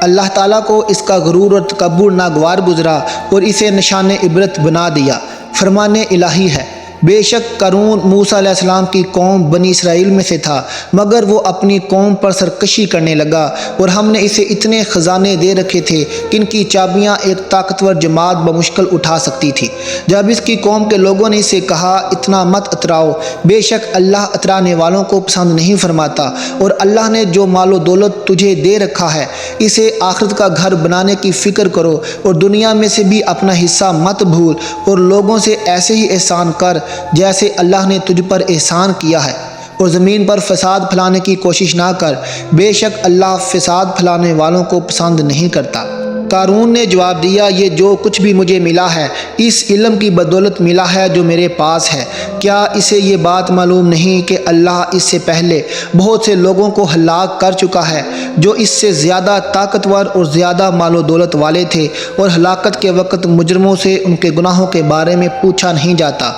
اللہ تعالیٰ کو اس کا غرور اور تکبر ناگوار گزرا اور اسے نشان عبرت بنا دیا۔ فرمان الہی ہے، بے شک قارون موسیٰ علیہ السلام کی قوم بنی اسرائیل میں سے تھا، مگر وہ اپنی قوم پر سرکشی کرنے لگا، اور ہم نے اسے اتنے خزانے دے رکھے تھے کہ ان کی چابیاں ایک طاقتور جماعت بمشکل اٹھا سکتی تھی۔ جب اس کی قوم کے لوگوں نے اسے کہا اتنا مت اتراؤ، بے شک اللہ اترانے والوں کو پسند نہیں فرماتا، اور اللہ نے جو مال و دولت تجھے دے رکھا ہے اسے آخرت کا گھر بنانے کی فکر کرو، اور دنیا میں سے بھی اپنا حصہ مت بھول، اور لوگوں سے ایسے ہی احسان کر جیسے اللہ نے تجھ پر احسان کیا ہے، اور زمین پر فساد پھیلانے کی کوشش نہ کر، بے شک اللہ فساد پھیلانے والوں کو پسند نہیں کرتا۔ قارون نے جواب دیا، یہ جو کچھ بھی مجھے ملا ہے اس علم کی بدولت ملا ہے جو میرے پاس ہے۔ کیا اسے یہ بات معلوم نہیں کہ اللہ اس سے پہلے بہت سے لوگوں کو ہلاک کر چکا ہے جو اس سے زیادہ طاقتور اور زیادہ مال و دولت والے تھے، اور ہلاکت کے وقت مجرموں سے ان کے گناہوں کے بارے میں پوچھا نہیں جاتا۔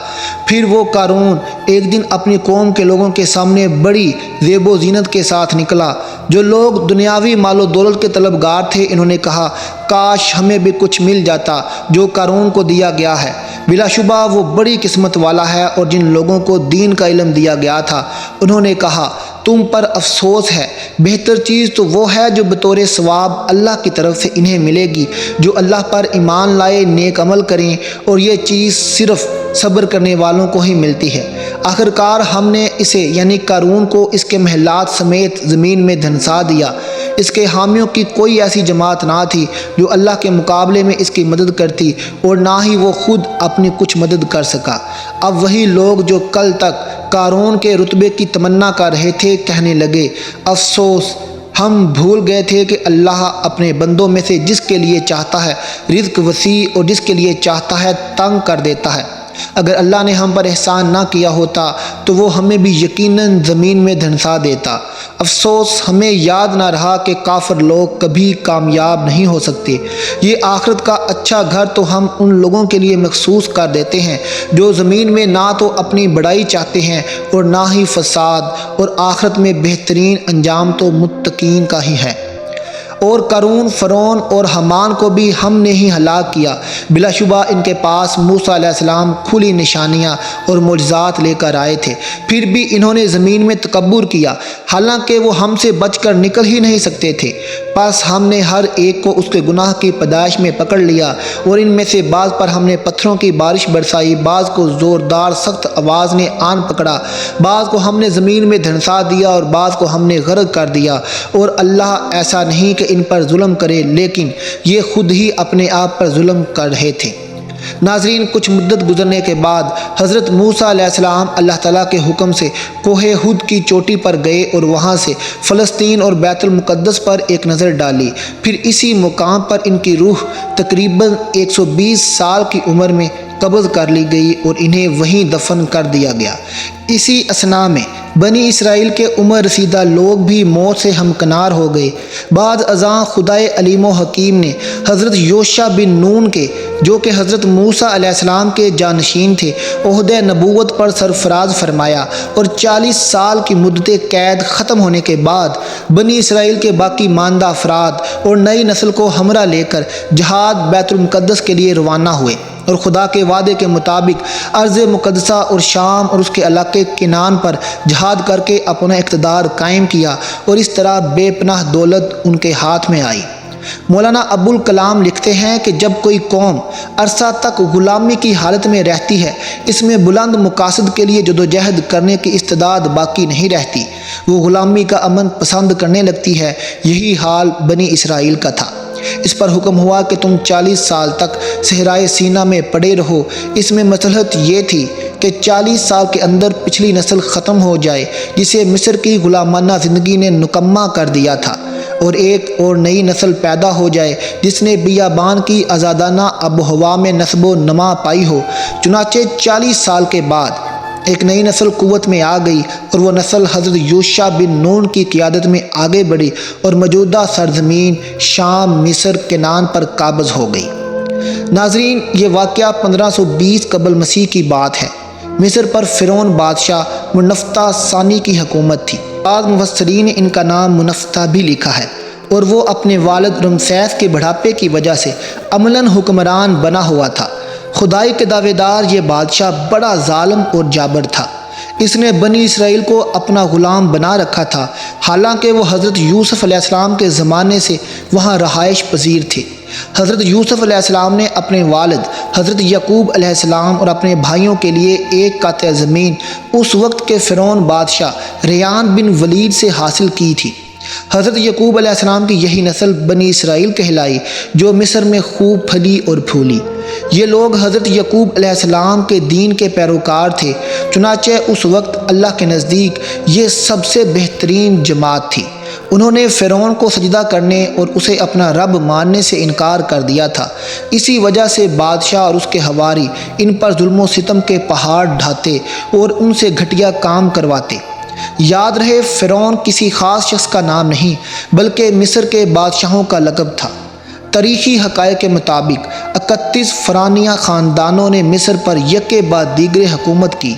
پھر وہ قارون ایک دن اپنی قوم کے لوگوں کے سامنے بڑی زیب و زینت کے ساتھ نکلا۔ جو لوگ دنیاوی مال و دولت کے طلبگار تھے انہوں نے کہا، کاش ہمیں بھی کچھ مل جاتا جو قارون کو دیا گیا ہے۔ بلا شبہ وہ بڑی قسمت والا ہے، اور جن لوگوں کو دین کا علم دیا گیا تھا انہوں نے کہا، تم پر افسوس ہے، بہتر چیز تو وہ ہے جو بطور ثواب اللہ کی طرف سے انہیں ملے گی جو اللہ پر ایمان لائے نیک عمل کریں، اور یہ چیز صرف صبر کرنے والوں کو ہی ملتی ہے۔ آخرکار ہم نے اسے یعنی قارون کو اس کے محلات سمیت زمین میں دھنسا دیا۔ اس کے حامیوں کی کوئی ایسی جماعت نہ تھی جو اللہ کے مقابلے میں اس کی مدد کرتی، اور نہ ہی وہ خود اپنی کچھ مدد کر سکا۔ اب وہی لوگ جو کل تک قارون کے رتبے کی تمنا کر رہے تھے کہنے لگے، افسوس، ہم بھول گئے تھے کہ اللہ اپنے بندوں میں سے جس کے لیے چاہتا ہے رزق وسیع اور جس کے لیے چاہتا ہے تنگ کر دیتا ہے۔ اگر اللہ نے ہم پر احسان نہ کیا ہوتا تو وہ ہمیں بھی یقیناً زمین میں دھنسا دیتا۔ افسوس، ہمیں یاد نہ رہا کہ کافر لوگ کبھی کامیاب نہیں ہو سکتے۔ یہ آخرت کا اچھا گھر تو ہم ان لوگوں کے لیے مخصوص کر دیتے ہیں جو زمین میں نہ تو اپنی بڑائی چاہتے ہیں اور نہ ہی فساد، اور آخرت میں بہترین انجام تو متقین کا ہی ہے۔ اور قارون، فرعون اور حامان کو بھی ہم نے ہی ہلاک کیا۔ بلا شبہ ان کے پاس موسیٰ علیہ السلام کھلی نشانیاں اور معجزات لے کر آئے تھے، پھر بھی انہوں نے زمین میں تکبر کیا، حالانکہ وہ ہم سے بچ کر نکل ہی نہیں سکتے تھے۔ پس ہم نے ہر ایک کو اس کے گناہ کی پیدائش میں پکڑ لیا، اور ان میں سے بعض پر ہم نے پتھروں کی بارش برسائی، بعض کو زوردار سخت آواز نے آن پکڑا، بعض کو ہم نے زمین میں دھنسا دیا، اور بعض کو ہم نے غرق کر دیا۔ اور اللہ ایسا نہیں کہ ان پر ظلم کرے، لیکن یہ خود ہی اپنے آپ پر ظلم کر رہے تھے۔ ناظرین، کچھ مدت گزرنے کے بعد حضرت موسیٰ علیہ السلام اللہ تعالیٰ کے حکم سے کوہ ہود کی چوٹی پر گئے اور وہاں سے فلسطین اور بیت المقدس پر ایک نظر ڈالی۔ پھر اسی مقام پر ان کی روح تقریباً 120 سال کی عمر میں قبض کر لی گئی اور انہیں وہیں دفن کر دیا گیا۔ اسی اثناء میں بنی اسرائیل کے عمر رسیدہ لوگ بھی موت سے ہمکنار ہو گئے۔ بعد ازاں خدائے علیم و حکیم نے حضرت یوشع بن نون کے، جو کہ حضرت موسیٰ علیہ السلام کے جانشین تھے، عہدہ نبوت پر سرفراز فرمایا، اور 40 سال کی مدت قید ختم ہونے کے بعد بنی اسرائیل کے باقی ماندہ افراد اور نئی نسل کو ہمراہ لے کر جہاد بیت المقدس کے لیے روانہ ہوئے، اور خدا کے وعدے کے مطابق ارض مقدسہ اور شام اور اس کے علاقے کنعان پر جہاد کر کے اپنا اقتدار قائم کیا، اور اس طرح بے پناہ دولت ان کے ہاتھ میں آئی۔ مولانا ابوالکلام لکھتے ہیں کہ جب کوئی قوم عرصہ تک غلامی کی حالت میں رہتی ہے، اس میں بلند مقاصد کے لیے جدوجہد کرنے کی استعداد باقی نہیں رہتی، وہ غلامی کا امن پسند کرنے لگتی ہے۔ یہی حال بنی اسرائیل کا تھا۔ اس پر حکم ہوا کہ تم 40 سال تک صحرائے سینا میں پڑے رہو۔ اس میں مصلحت یہ تھی کہ 40 سال کے اندر پچھلی نسل ختم ہو جائے جسے مصر کی غلامانہ زندگی نے نکمہ کر دیا تھا، اور ایک اور نئی نسل پیدا ہو جائے جس نے بیابان کی آزادانہ آب و ہوا میں نشو و نما پائی ہو۔ چنانچہ 40 سال کے بعد ایک نئی نسل قوت میں آ گئی، اور وہ نسل حضرت یوشع بن نون کی قیادت میں آگے بڑھی اور موجودہ سرزمین شام، مصر، کنعان پر قابض ہو گئی۔ ناظرین، یہ واقعہ 1520 قبل مسیح کی بات ہے۔ مصر پر فرعون بادشاہ منفتح ثانی کی حکومت تھی۔ بعض مفسرین نے ان کا نام منفتح بھی لکھا ہے، اور وہ اپنے والد رمسیس کے بڑھاپے کی وجہ سے عملاً حکمران بنا ہوا تھا۔ خدائی کے دعوے دار یہ بادشاہ بڑا ظالم اور جابر تھا۔ اس نے بنی اسرائیل کو اپنا غلام بنا رکھا تھا، حالانکہ وہ حضرت یوسف علیہ السلام کے زمانے سے وہاں رہائش پذیر تھے۔ حضرت یوسف علیہ السلام نے اپنے والد حضرت یعقوب علیہ السلام اور اپنے بھائیوں کے لیے ایک قطعہ زمین اس وقت کے فرعون بادشاہ ریان بن ولید سے حاصل کی تھی۔ حضرت یعقوب علیہ السلام کی یہی نسل بنی اسرائیل کہلائی جو مصر میں خوب پھلی اور پھولی۔ یہ لوگ حضرت یعقوب علیہ السلام کے دین کے پیروکار تھے، چنانچہ اس وقت اللہ کے نزدیک یہ سب سے بہترین جماعت تھی۔ انہوں نے فرعون کو سجدہ کرنے اور اسے اپنا رب ماننے سے انکار کر دیا تھا۔ اسی وجہ سے بادشاہ اور اس کے حواری ان پر ظلم و ستم کے پہاڑ ڈھاتے اور ان سے گھٹیا کام کرواتے۔ یاد رہے، فرعون کسی خاص شخص کا نام نہیں بلکہ مصر کے بادشاہوں کا لقب تھا۔ تاریخی حقائق کے مطابق 31 فرعونیہ خاندانوں نے مصر پر یکے بعد دیگرے حکومت کی۔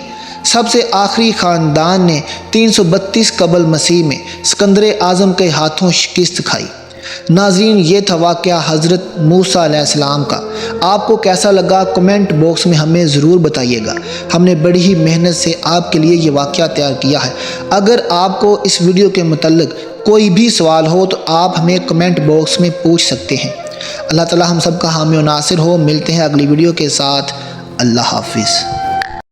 سب سے آخری خاندان نے 332 قبل مسیح میں اسکندر اعظم کے ہاتھوں شکست کھائی۔ ناظرین، یہ تھا واقعہ حضرت موسیٰ علیہ السلام کا۔ آپ کو کیسا لگا کمنٹ باکس میں ہمیں ضرور بتائیے گا۔ ہم نے بڑی ہی محنت سے آپ کے لیے یہ واقعہ تیار کیا ہے۔ اگر آپ کو اس ویڈیو کے متعلق کوئی بھی سوال ہو تو آپ ہمیں کمنٹ باکس میں پوچھ سکتے ہیں۔ اللہ تعالی ہم سب کا حامی و ناصر ہو۔ ملتے ہیں اگلی ویڈیو کے ساتھ۔ اللہ حافظ۔